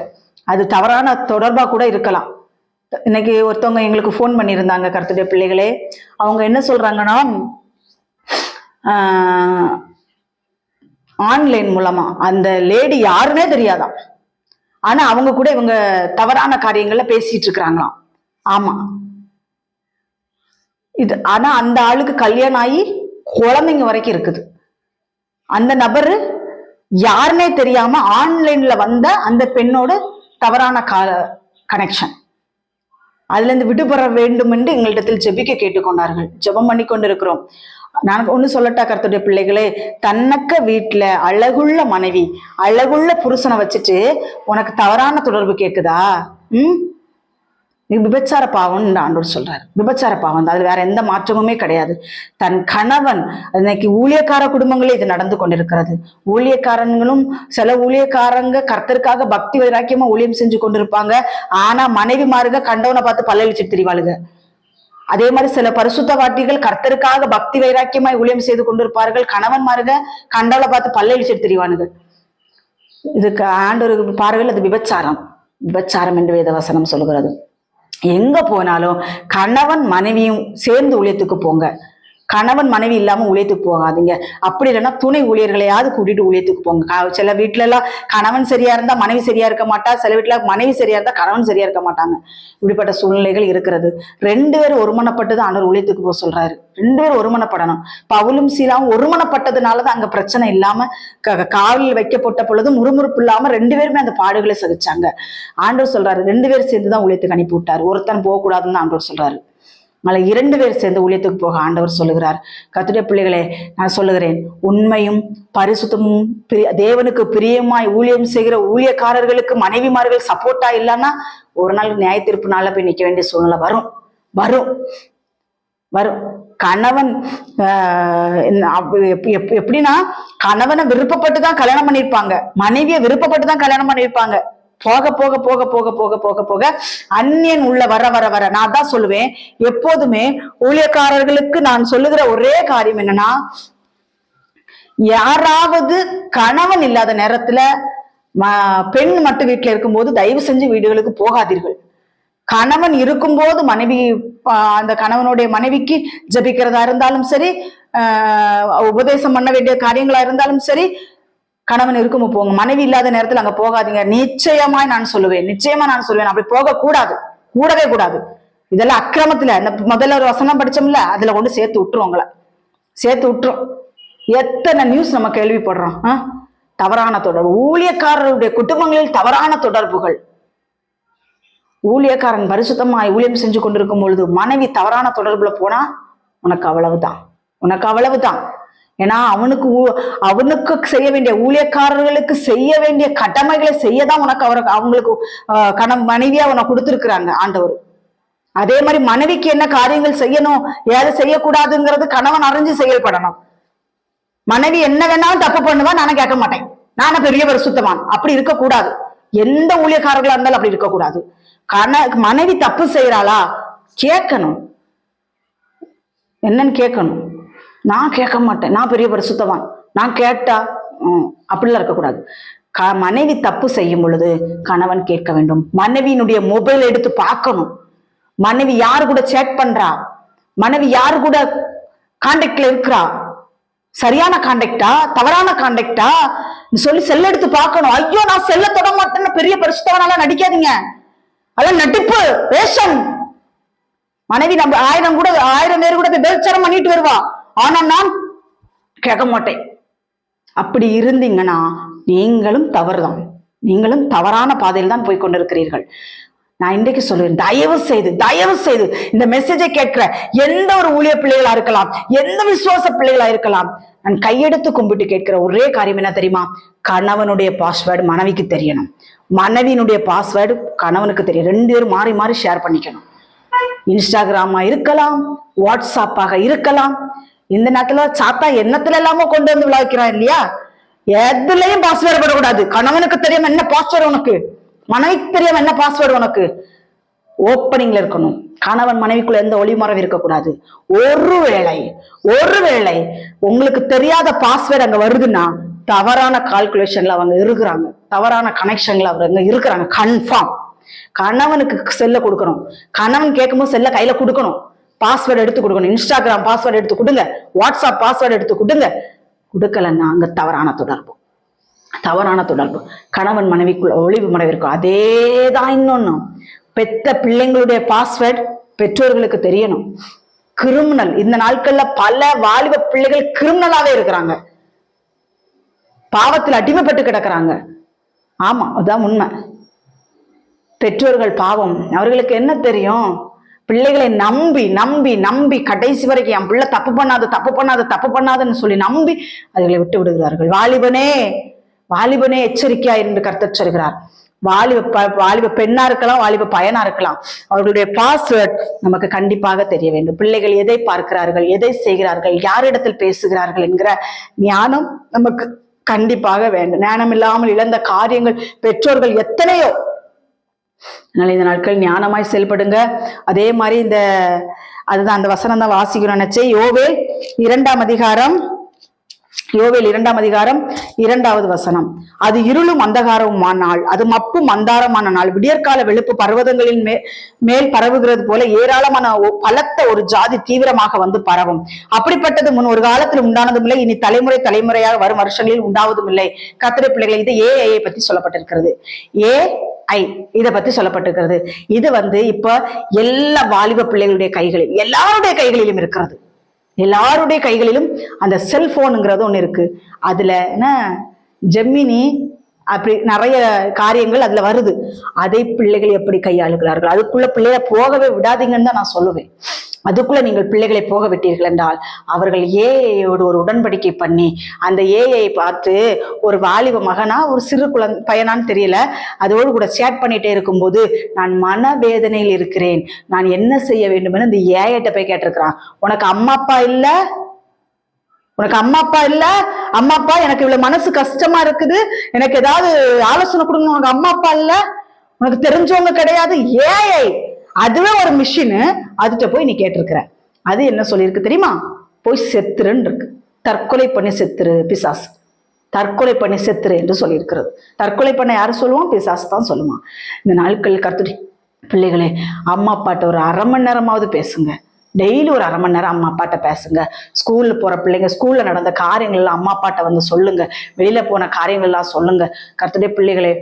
அது தவறான தொடர்பா கூட இருக்கலாம். இன்னைக்கு ஒருத்தவங்க எங்களுக்கு ஃபோன் பண்ணியிருந்தாங்க, கர்த்தருடைய பிள்ளைகளே. அவங்க என்ன சொல்றாங்கன்னா, ஆன்லைன் மூலமா அந்த லேடி யாருன்னே தெரியாதான், ஆனா அவங்க கூட இவங்க தவறான காரியங்கள்ல பேசிட்டு இருக்கிறாங்களாம். ஆமா, இது ஆனா அந்த ஆளுக்கு கல்யாணம் ஆகி குழந்தைங்க வரைக்கும் இருக்குது. அந்த நபரு யாருன்னே தெரியாம ஆன்லைன்ல வந்த அந்த பெண்ணோட தவறான கனெக்ஷன். அதுல இருந்து விடுபட வேண்டும் என்று எங்களிடத்தில் ஜெபிக்க கேட்டுக்கொண்டார்கள். ஜெபம் பண்ணி கொண்டிருக்கிறோம். நான் ஒண்ணு சொல்லட்டா கர்த்தருடைய பிள்ளைகளே, தன்னக்க வீட்டுல அழகுள்ள மனைவி அழகுள்ள புருஷனை வச்சுட்டு உனக்கு தவறான தொடர்பு கேக்குதா? விபச்சார பாவம் ஆண்டவர் சொல்றாரு. விபச்சார பாவம் தான், அது வேற எந்த மாற்றமுமே கிடையாது. தன் கணவன், இன்னைக்கு ஊழியக்கார குடும்பங்களே இது நடந்து கொண்டிருக்கிறது. ஊழியக்காரங்களும் சில ஊழியக்காரங்க கர்த்தருக்காக பக்தி வைராக்கியமா ஊழியம் செஞ்சு கொண்டிருப்பாங்க. ஆனா மனைவிமாருங்க கண்டவனை பார்த்து பல்லழிச்சிட்டு திரிவாளுங்க. அதே மாதிரி சில பரிசுத்தவாட்டிகள் கர்த்தருக்காக பக்தி வைராக்கியமாய் ஊழியம் செய்து கொண்டிருப்பார்கள். கணவன்மாருங்க கண்டவனை பார்த்து பல்லழிச்சிட்டு திரிவானுங்க. இதுக்கு ஆண்டவருக்கு பார்வையில் அது விபச்சாரம் என்று வேதவசனம் சொல்லுகிறது. எங்க போனாலும் கணவன் மனைவியும் சேர்ந்து ஊழியத்துக்கு போங்க. கணவன் மனைவி இல்லாம ஊழியத்துக்கு போகாதீங்க. அப்படி இல்லைன்னா துணை ஊழியர்களையாவது கூட்டிட்டு ஊழியத்துக்கு போங்க. சில வீட்டுல எல்லாம் கணவன் சரியா இருந்தா மனைவி சரியா இருக்க மாட்டா, சில வீட்டுல மனைவி சரியா இருந்தா கணவன் சரியா இருக்க மாட்டாங்க. இப்படிப்பட்ட சூழ்நிலைகள் இருக்கிறது. 2 பேரும் ஒருமனப்பட்டுதான் ஆண்டவர் ஊழியத்துக்கு போக சொல்றாரு. 2 பேரும் ஒருமனப்படணும். பவுலும் சீலாவும் ஒருமனப்பட்டதுனாலதான் அங்க பிரச்சனை இல்லாம காவலில் வைக்கப்பட்ட பொழுது முறுமுறுப்பு இல்லாம 2 பேருமே அந்த பாடுகளை சகிச்சாங்க. ஆண்டவர் சொல்றாரு 2 பேர் சேர்ந்துதான் ஊழியத்துக்கு அனுப்பி விட்டாரு. ஒருத்தன் போக கூடாதுன்னு ஆண்டவர் சொல்றாரு. அதனால 2 பேர் சேர்ந்து ஊழியத்துக்கு போக ஆண்டவர் சொல்லுகிறார். கர்த்தருடைய பிள்ளைகளே, நான் சொல்லுகிறேன், உண்மையும் பரிசுத்தமும் தேவனுக்கு பிரியமாய் ஊழியம் செய்கிற ஊழியக்காரர்களுக்கு மனைவிமார்கள் சப்போர்ட்டா இல்லைன்னா ஒரு நாள் நியாய தீர்ப்பு நாள்ல போய் நிக்க வேண்டிய சூழ்நிலை வரும் வரும் வரும். கணவன் எப்படின்னா கணவனை விருப்பப்பட்டுதான் கல்யாணம் பண்ணிருப்பாங்க, மனைவியை விருப்பப்பட்டுதான் கல்யாணம் பண்ணிருப்பாங்க. போக போக போக போக போக போக போக அந்நியன் உள்ள வர வர வர நான் தான் சொல்லுவேன், எப்போதுமே ஊழியக்காரர்களுக்கு நான் சொல்லுகிற ஒரே காரியம் என்னன்னா, யாராவது கணவன் இல்லாத நேரத்துல பெண் மட்டும் வீட்டுல இருக்கும்போது தயவு செஞ்சு வீடுகளுக்கு போகாதீர்கள். கணவன் இருக்கும்போது மனைவி, அந்த கணவனுடைய மனைவிக்கு ஜபிக்கிறதா இருந்தாலும் சரி, உபதேசம் பண்ண வேண்டிய காரியங்களா இருந்தாலும் சரி, கணவன் இருக்கும் போங்க. மனைவி இல்லாத நேரத்துல அங்க போகாதீங்க. நிச்சயமா நான் சொல்லுவேன் அப்படி போக கூடாது, கூடவே கூடாது. இதெல்லாம் அக்கிரமத்துல இந்த முதல்ல ஒரு வசனம் படிச்சோம்ல, அதுல கொண்டு சேர்த்து விட்டுரும், உங்களை சேர்த்து விட்டுரும். எத்தனை நியூஸ் நம்ம கேள்விப்படுறோம். தவறான தொடர்பு, ஊழியக்காரருடைய குடும்பங்களில் தவறான தொடர்புகள். ஊழியக்காரன் பரிசுத்தமாய் ஊழியம் செஞ்சு கொண்டிருக்கும் பொழுது மனைவி தவறான தொடர்புல போனா உனக்கு அவ்வளவுதான். ஏன்னா அவனுக்கு செய்ய வேண்டிய, ஊழியக்காரர்களுக்கு செய்ய வேண்டிய கடமைகளை செய்யதான் உனக்கு அவங்களுக்கு மனைவியா உனக்கு கொடுத்திருக்கிறாங்க ஆண்டவர். அதே மாதிரி மனைவிக்கு என்ன காரியங்கள் செய்யணும், ஏதை செய்யக்கூடாதுங்கிறது கணவன் அறிஞ்சு செயல்படணும். மனைவி என்ன வேணாலும் தப்பு பண்ணுவா, நானும் கேட்க மாட்டேன், நானும் பெரிய பரிசுத்தவான், அப்படி இருக்கக்கூடாது. எந்த ஊழியக்காரர்களா இருந்தாலும் அப்படி இருக்கக்கூடாது. மனைவி தப்பு செய்யறாளா கேட்கணும், என்னன்னு கேட்கணும். நான் கேட்க மாட்டேன், நான் பெரிய பரிசுத்தவான், நான் கேட்டா அப்படிலாம் இருக்கக்கூடாது. மனைவி தப்பு செய்யும் பொழுது கணவன் கேட்க வேண்டும். மனைவியினுடைய மொபைல் எடுத்து பார்க்கணும். மனைவி யாரு கூட சேட் பண்றா, மனைவி யாரு கூட கான்டாக்ட்ல இருக்கிறா, சரியான கான்டாக்டா தவறான கான்டாக்டா சொல்லி செல்ல எடுத்து பார்க்கணும். ஐயோ நான் செல்ல தொட மாட்டேன்னு பெரிய பரிசுத்தவனால நடிக்காதீங்க, அதான் நடிப்பு, வேஷம். மனைவி நம்ம 1000 பேர் கூட பேச்சாரம் பண்ணிட்டு வருவா, ஆனா நான் கேட்க மாட்டேன். அப்படி இருந்தீங்கன்னா நீங்களும் தவறான பாதையில் தான் போய் கொண்டிருக்கிறீர்கள். நான் இன்றைக்கு சொல்லுவேன், தயவு செய்து இந்த மெசேஜை கேட்கிற எந்த ஒரு ஊழிய பிள்ளைகளா இருக்கலாம், எந்த விசுவாச பிள்ளைகளா இருக்கலாம், நான் கையெடுத்து கும்பிட்டு கேட்கிற ஒரே காரியம் என்ன தெரியுமா? கணவனுடைய பாஸ்வேர்டு மனைவிக்கு தெரியணும், மனைவியினுடைய பாஸ்வேர்டு கணவனுக்கு தெரியும். 2 பேரும் மாறி மாறி ஷேர் பண்ணிக்கணும். இன்ஸ்டாகிராமா இருக்கலாம், வாட்ஸ்அப்பாக இருக்கலாம். இந்த நேரத்துல சாத்தா எண்ணத்துல எல்லாமோ கொண்டு வந்து விளைவிக்கிறான் இல்லையா? எதுலயும் பாஸ்வேர்டு போடக்கூடாது. கணவனுக்கு தெரியாம என்ன பாஸ்வேர்டு உனக்கு, மனைவிக்கு தெரியாம என்ன பாஸ்வேர்டு உனக்கு, ஓப்பனிங்ல இருக்கணும். கணவன் மனைவிக்குள்ள எந்த ஒளிமறைவு இருக்கக்கூடாது. ஒருவேளை உங்களுக்கு தெரியாத பாஸ்வேர்டு அங்க வருதுன்னா தவறான கால்குலேஷன்ல அவங்க இருக்கிறாங்க, தவறான கனெக்ஷன்ல அவங்க இருக்கிறாங்க. கன்ஃபார்ம் கணவனுக்கு செல்ல கொடுக்கணும். கணவன் கேட்கும்போது செல்ல கையில கொடுக்கணும், பாஸ்வேர்டு எடுத்து கொடுக்கணும். இன்ஸ்டாகிராம் பாஸ்வேர்டு எடுத்து கொடுங்க, வாட்ஸ்அப் பாஸ்வேர்டு எடுத்து கொடுங்க. கொடுக்கலன்னா அங்க தவறான தொடர்பு, கணவன் மனைவிக்குள்ள ஒளிவு மறைவு இருக்கும். அதேதான் இன்னொன்னு, பெத்த பிள்ளைங்களுடைய பாஸ்வேர்டு பெற்றோர்களுக்கு தெரியணும். கிரிமினல், இந்த நாட்கள்ல பல வாலிப பிள்ளைகள் கிரிமினலாவே இருக்கிறாங்க, பாவத்தில் அடிமைப்பட்டு கிடக்குறாங்க. ஆமா, அதான் உண்மை. பெற்றோர்கள் பாவம், அவர்களுக்கு என்ன தெரியும்? பிள்ளைகளை நம்பி கடைசி வரைக்கும் என் பிள்ளை தப்பு பண்ணாதுன்னு சொல்லி நம்பி அதுகளை விட்டு விடுகிறார்கள். வாலிபனே எச்சரிக்கையா என்று கர்த்தர் சொல்கிறார். வாலிப பெண்ணா இருக்கலாம், வாலிப பையனா இருக்கலாம், அவர்களுடைய பாஸ்வேர்ட் நமக்கு கண்டிப்பாக தெரிய வேண்டும். பிள்ளைகள் எதை பார்க்கிறார்கள், எதை செய்கிறார்கள், யாரிடத்தில் பேசுகிறார்கள் என்கிற ஞானம் நமக்கு கண்டிப்பாக வேண்டும். ஞானம் இல்லாமல் இழந்த காரியங்கள் பெற்றோர்கள் எத்தனையோ. அதனால இந்த நாட்கள் ஞானமாய் செயல்படுங்க. அதே மாதிரி அதுதான் அந்த வசனம் தான் வாசிக்கிறோம் நினைச்சே. யோவேல் 2ஆம் அதிகாரம் யோவேல் 2ஆம் அதிகாரம் 2வது வசனம். அது இருளும் அந்தகாரமுமான நாள், அது மப்பும் அந்தாரமான நாள், விடியற்கால வெளுப்பு பர்வதங்களின் மேல் பரவுகிறது போல ஏராளமான பலத்த ஒரு ஜாதி தீவிரமாக வந்து பரவும். அப்படிப்பட்டது முன் ஒரு காலத்தில் உண்டானதும் இல்லை, இனி தலைமுறை தலைமுறையாக வரும் வருஷங்களில் உண்டாவதும் இல்லை. கர்த்தருடைய பிள்ளைகள், இது ஏஐ பத்தி சொல்லப்பட்டிருக்கிறது. ஏஐ இதை பத்தி சொல்லப்பட்டிருக்கிறது. இது இப்ப எல்லா வாலிப பிள்ளைகளுடைய கைகளில், எல்லாருடைய கைகளிலும் இருக்கிறது. எல்லாருடைய கைகளிலும் அந்த செல்போனுங்கிறது ஒண்ணு இருக்கு. அதுல என்ன ஜெமினி அப்படி நிறைய காரியங்கள் அதுல வருது. அதை பிள்ளைகள் எப்படி கையாளுகிறார்கள்? அதுக்குள்ள பிள்ளைகளை போகவே விடாதீங்கன்னு தான் நான் சொல்லுவேன். அதுக்குள்ள நீங்கள் பிள்ளைகளை போக விட்டீர்கள் என்றால் அவர்கள் ஏஐயோடு ஒரு உடன்படிக்கை பண்ணி அந்த ஏஐ பார்த்து ஒரு வாலிப மகனா ஒரு சிறு பையனான்னு தெரியல, அதோடு கூட சேட் பண்ணிட்டே இருக்கும்போது நான் மனவேதனையில் இருக்கிறேன், நான் என்ன செய்ய வேண்டும் இந்த ஏஐட்ட போய் கேட்டிருக்கிறான். உனக்கு அம்மா அப்பா இல்ல, உனக்கு அம்மா அப்பா இல்ல, அம்மா அப்பா எனக்கு இவ்வளவு மனசு கஷ்டமா இருக்குது, எனக்கு ஏதாவது ஆலோசனை கொடுங்க, உனக்கு அம்மா அப்பா இல்ல, உனக்கு தெரிஞ்சவங்க கிடையாது. ஏஐ அதுவே ஒரு மிஷின். அதுட்ட போய் நீ கேட்டிருக்கிற. அது என்ன சொல்லியிருக்கு தெரியுமா? போய் செத்துருன்னு இருக்கு. தற்கொலை பண்ணி செத்துரு பிசாசு, தற்கொலை பண்ணி செத்துரு என்று சொல்லியிருக்கிறது. தற்கொலை பண்ண யாரு சொல்லுவான்? பிசாசு தான் சொல்லுவான். இந்த நாட்கள் கர்த்தருடைய பிள்ளைகளே, அம்மா அப்பாட்ட ஒரு 1/2 மணி நேரமாவது பேசுங்க. டெய்லி ஒரு 1/2 மணி நேரம் அம்மா அப்பாட்ட பேசுங்க. ஸ்கூல்ல போற பிள்ளைங்க ஸ்கூல்ல நடந்த காரியங்கள் எல்லாம் அம்மா அப்பாட்ட சொல்லுங்க. வெளியில போன காரியங்கள் எல்லாம் சொல்லுங்க. கர்த்தருடைய பிள்ளைகளே,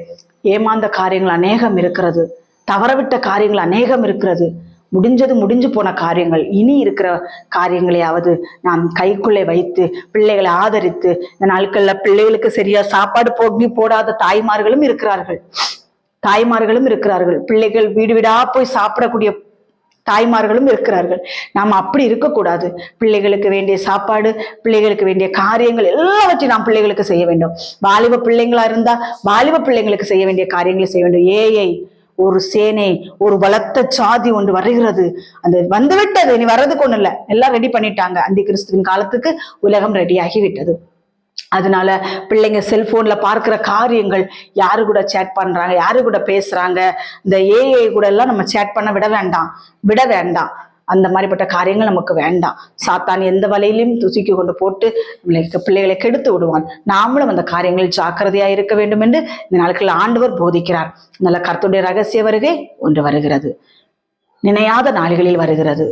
ஏமாந்த காரியங்கள் அநேகம் இருக்கிறது, தவறவிட்ட காரியங்கள் அநேகம் இருக்கிறது. முடிஞ்சு போன காரியங்கள், இனி இருக்கிற காரியங்களையாவது நாம் கைக்குள்ளே வைத்து பிள்ளைகளை ஆதரித்து, இந்த நாட்கள்ல பிள்ளைகளுக்கு சரியா சாப்பாடு போடாத தாய்மார்களும் இருக்கிறார்கள், பிள்ளைகள் வீடு வீடா போய் சாப்பிடக்கூடிய தாய்மார்களும் இருக்கிறார்கள். நாம் அப்படி இருக்கக்கூடாது. பிள்ளைகளுக்கு வேண்டிய சாப்பாடு, பிள்ளைகளுக்கு வேண்டிய காரியங்கள் எல்லாவற்றையும் நாம் பிள்ளைகளுக்கு செய்ய வேண்டும். வாலிப பிள்ளைங்களா இருந்தா வாலிப பிள்ளைங்களுக்கு செய்ய வேண்டிய காரியங்களை செய்ய வேண்டும். ஏஐ ஒரு சேனை, ஒரு பலத்த சாதி ஒன்று வருகிறது. அது வந்துவிட்டது, இனி வர்றதுக்கு ஒண்ணு இல்லை, எல்லாம் ரெடி பண்ணிட்டாங்க. அந்தி கிறிஸ்துவின் காலத்துக்கு உலகம் ரெடி ஆகிவிட்டது. அதனால பிள்ளைங்க செல்போன்ல பார்க்கிற காரியங்கள், யாரு கூட சேட் பண்றாங்க, யாரு கூட பேசுறாங்க, இந்த ஏஐ கூட எல்லாம் நம்ம சேட் பண்ண விட வேண்டாம். அந்த மாதிரிப்பட்ட காரியங்கள் நமக்கு வேண்டாம். சாத்தான் எந்த வலையிலும் தூக்கி கொண்டு போட்டு பிள்ளைகளை கெடுத்து விடுவான். நாமளும் அந்த காரியங்களில் ஜாக்கிரதையா இருக்க வேண்டும் என்று இந்த நாட்களில் ஆண்டவர் போதிக்கிறார். நல்ல கர்த்தருடைய ரகசிய வருகை ஒன்று வருகிறது, நினையாத நாளிகளில் வருகிறது.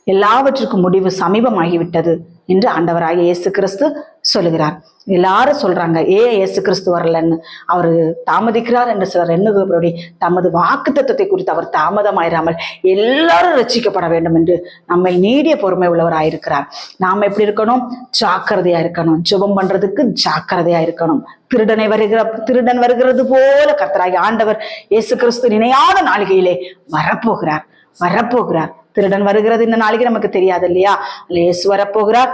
எல்லாவற்றுக்கும் முடிவு சமீபமாகிவிட்டது என்று ஆண்டவராகிய இயேசு கிறிஸ்து சொல்லுகிறார். எல்லாரும் சொல்றாங்க இயேசு கிறிஸ்து வரலன்னு, அவரு தாமதிக்கிறார் என்று சிலர் எண்ணுகிறபடி தமது வாக்குத்தத்தத்தை குறித்து அவர் தாமதமாயிராமல் எல்லாரும் ரட்சிக்கப்பட வேண்டும் என்று நம்மை நீடிய பொறுமை உள்ளவராயிருக்கிறார். நாம எப்படி இருக்கணும்? ஜாக்கிரதையா இருக்கணும். ஜெபம் பண்றதுக்கு ஜாக்கிரதையா இருக்கணும். திருடன் வருகிறது போல கர்த்தராகிய ஆண்டவர் இயேசு கிறிஸ்து நினையாத நாளிகையிலே வரப்போகிறார். திருடன் வருகிறது இந்த நாளைக்கு நமக்கு தெரியாது இல்லையா? இயேசு வரப்போகிறார்.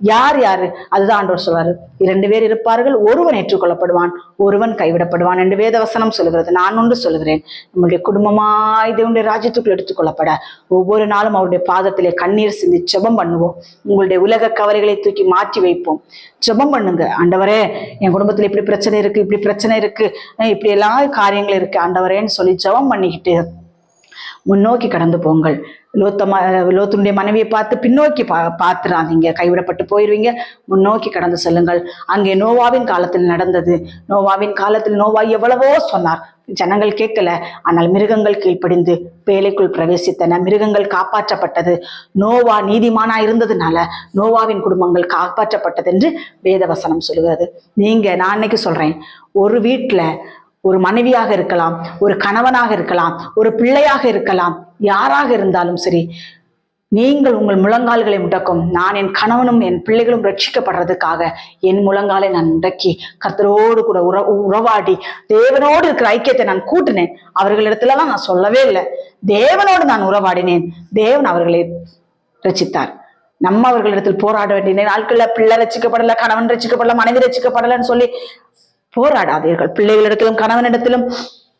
யாரு அதுதான் ஆண்டவர் சொல்றாரு. 2 பேர் இருப்பார்கள், ஒருவன் ஏற்றுக்கொள்ளப்படுவான், ஒருவன் கைவிடப்படுவான் என்று வேதவசனம் சொல்லுகிறது. நான் ஒன்று சொல்லுகிறேன், நம்முடைய குடும்பமாய் தேவனுடைய ராஜ்யத்துக்குள் எடுத்துக்கொள்ளப்பட ஒவ்வொரு நாளும் அவருடைய பாதத்திலே கண்ணீர் சிந்தி ஜெபம் பண்ணுவோம். உங்களுடைய உலக கவலைகளை தூக்கி மாற்றி வைப்போம். ஜெபம் பண்ணுங்க. ஆண்டவரே, என் குடும்பத்துல இப்படி பிரச்சனை இருக்கு, இப்படி எல்லா காரியங்கள் இருக்கு ஆண்டவரேன்னு சொல்லி ஜெபம் பண்ணிக்கிட்டு முன்னோக்கி கடந்து போங்கள். லோத்துடைய மனைவியை பார்த்து பின்னோக்கி பார்த்துறாதீங்க, கைவிடப்பட்டு போயிருவீங்க. முன்னோக்கி கடந்து செல்லுங்கள். அங்கே நோவாவின் காலத்தில் நடந்தது. நோவாவின் காலத்தில் நோவா எவ்வளவோ சொன்னார், ஜனங்கள் கேட்கல. ஆனால் மிருகங்கள் கீழ்ப்படிந்து பேழைக்குள் பிரவேசித்தன, மிருகங்கள் காப்பாற்றப்பட்டது. நோவா நீதிமானா இருந்ததுனால நோவாவின் குடும்பங்கள் காப்பாற்றப்பட்டது என்று வேதவசனம் சொல்லுகிறது. நான் அன்னைக்கு சொல்றேன், ஒரு வீட்டுல ஒரு மனைவியாக இருக்கலாம், ஒரு கணவனாக இருக்கலாம், ஒரு பிள்ளையாக இருக்கலாம், யாராக இருந்தாலும் சரி, நீங்கள் உங்கள் முழங்கால்களை முடக்கும். நான் என் கணவனும் என் பிள்ளைகளும் ரட்சிக்கப்படுறதுக்காக என் முழங்காலை நான் முடக்கி கர்த்தரோடு கூட உறவாடி தேவனோடு இருக்கிற ஐக்கியத்தை நான் கூட்டினேன். அவர்களிடத்துலலாம் நான் சொல்லவே இல்லை, தேவனோடு நான் உறவாடினேன். தேவன் அவர்களை ரட்சித்தார். நம்ம அவர்களிடத்தில் போராட வேண்டிய நாட்கள்ல பிள்ளை ரட்சிக்கப்படல, கணவன் ரட்சிக்கப்படல, மனைவி ரட்சிக்கப்படலன்னு சொல்லி போராடாதீர்கள். பிள்ளைகளிடத்திலும் கணவனிடத்திலும்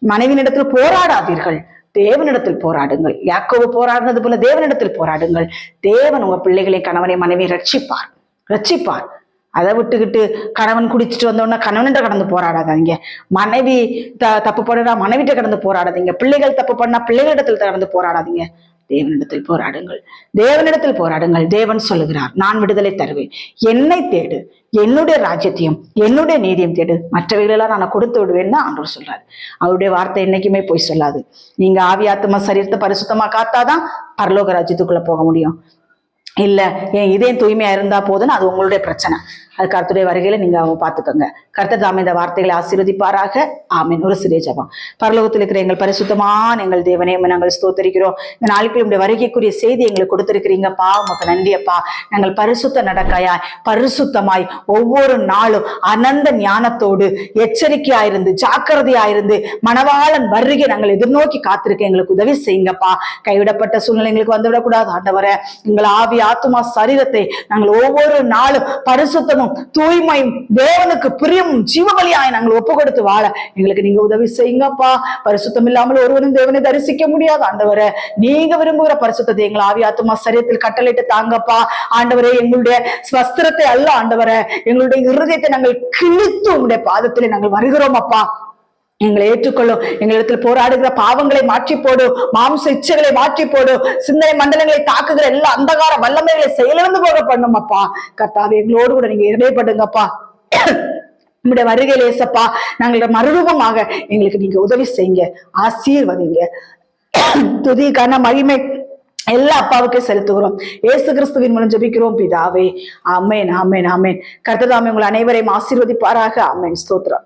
மனைவியிடத்திலும் போராடாதீர்கள். தேவனிடத்தில் போராடுங்கள். யாக்கோபு போராடினது போல தேவனிடத்தில் போராடுங்கள். தேவன் உங்க பிள்ளைகளை, கணவனை, மனைவியை ரட்சிப்பார். அதை விட்டுக்கிட்டு கணவன் குடிச்சிட்டு வந்தோன்னா கணவன்கிட்ட கடந்து போராடாதீங்க. மனைவி தப்பு பண்ணா மனைவிட்ட கடந்து போராடாதீங்க. பிள்ளைகள் தப்பு பண்ணா பிள்ளைகளிடத்தில் கடந்து போராடாதீங்க. தேவனிடத்தில் போராடுங்கள், தேவனிடத்தில் போராடுங்கள். தேவன் சொல்லுகிறார், நான் விடுதலை தருவேன். என்னை தேடு, என்னுடைய ராஜ்யத்தையும் என்னுடைய நீதியும் தேடு, மற்றவைகளெல்லாம் நான் கொடுத்து விடுவேன் தான் ஆண்டவர் சொல்றாரு. அவருடைய வார்த்தை என்னைக்குமே போய் சொல்லாது. நீங்க ஆவி ஆத்மா சரீரத்தை பரிசுத்தமா காத்தாதான் பரலோக ராஜ்யத்துக்குள்ள போக முடியும். இல்ல என் இதயம் தூய்மையா இருந்தா போதுன்னு அது உங்களுடைய பிரச்சனை. அது கர்த்தருடைய வருகையில நீங்க அவங்க பாத்துக்கோங்க. கர்த்தர் தாமே இந்த வார்த்தைகளை ஆசீர்வதிப்பாராக. ஆமீன். ஒரு சிறிய ஜெபம். பரலோகத்தில் இருக்கிற எங்கள் பரிசுத்தமான எங்கள் தேவனே, நாங்கள் ஸ்தோத்தரிக்கிறோம். இந்த நாளைக்கு உடைய வருகைக்குரிய செய்தி எங்களுக்கு கொடுத்திருக்கிறீங்கப்பா, உமக்கு நன்றியப்பா. நாங்கள் பரிசுத்த நடக்கையாய் பரிசுத்தமாய் ஒவ்வொரு நாளும் அனந்த ஞானத்தோடு எச்சரிக்கையாயிருந்து ஜாக்கிரதையாயிருந்து மணவாளன் வருகை நாங்கள் எதிர்நோக்கி காத்திருக்க எங்களுக்கு உதவி செய்யுங்கப்பா. கைவிடப்பட்ட சூழ்நிலை எங்களுக்கு வந்துவிடக்கூடாது ஆண்டவரே. எங்கள் ஆவி ஆத்துமா சரீரத்தை நாங்கள் ஒவ்வொரு நாளும் பரிசுத்தமும் தூய்மையும் தேவனுக்கு பிரியமும் ஜீவபலியாய் நாங்கள் ஒப்பு கொடுத்து வாழ எங்களுக்கு நீங்க உதவி செய்யுங்கப்பா. பரிசுத்தம் இல்லாமல் ஒருவரும் தேவனை தரிசிக்க முடியாது ஆண்டவரே. நீங்க விரும்புகிற பரிசுத்தத்தை எங்கள் ஆவி ஆத்துமா சரீரத்தில் கட்டளையிட்டு தாங்கப்பா ஆண்டவரே. எங்களுடைய வஸ்திரத்தை அல்ல ஆண்டவரே, எங்களுடைய இருதயத்தை நாங்கள் கிழித்து உங்களுடைய பாதத்திலே நாங்கள் வருகிறோம் அப்பா. எங்களை ஏற்றுக்கொள்ளும். எங்களிடத்தில் போராடுகிற பாவங்களை மாற்றி போடும், மாம்ச இச்சைகளை மாற்றி போடும், சிந்தனை மண்டலங்களை தாக்குகிற எல்லா அந்தகார வல்லமைகளை செயலிழந்து போக பண்ணும் அப்பா. கர்த்தாவே, எங்களோடு கூட நீங்க இடைப்படுங்கப்பா. நம்முடைய வருகையில் ஏசப்பா நாங்களோட மறுரூபமாக எங்களுக்கு நீங்க உதவி செய்யுங்க, ஆசீர்வதிங்க. துதி கன மகிமை எல்லா அப்பாவுக்கே செலுத்துகிறோம். இயேசு கிறிஸ்துவின் மூலம் ஜெபிக்கிறோம் பிதாவே. ஆமென், ஆமென், ஆமென். கர்த்தர் தாமே உங்கள் அனைவரையும் ஆசீர்வதிப்பாராக. ஆமென். ஸ்தோத்திரம்.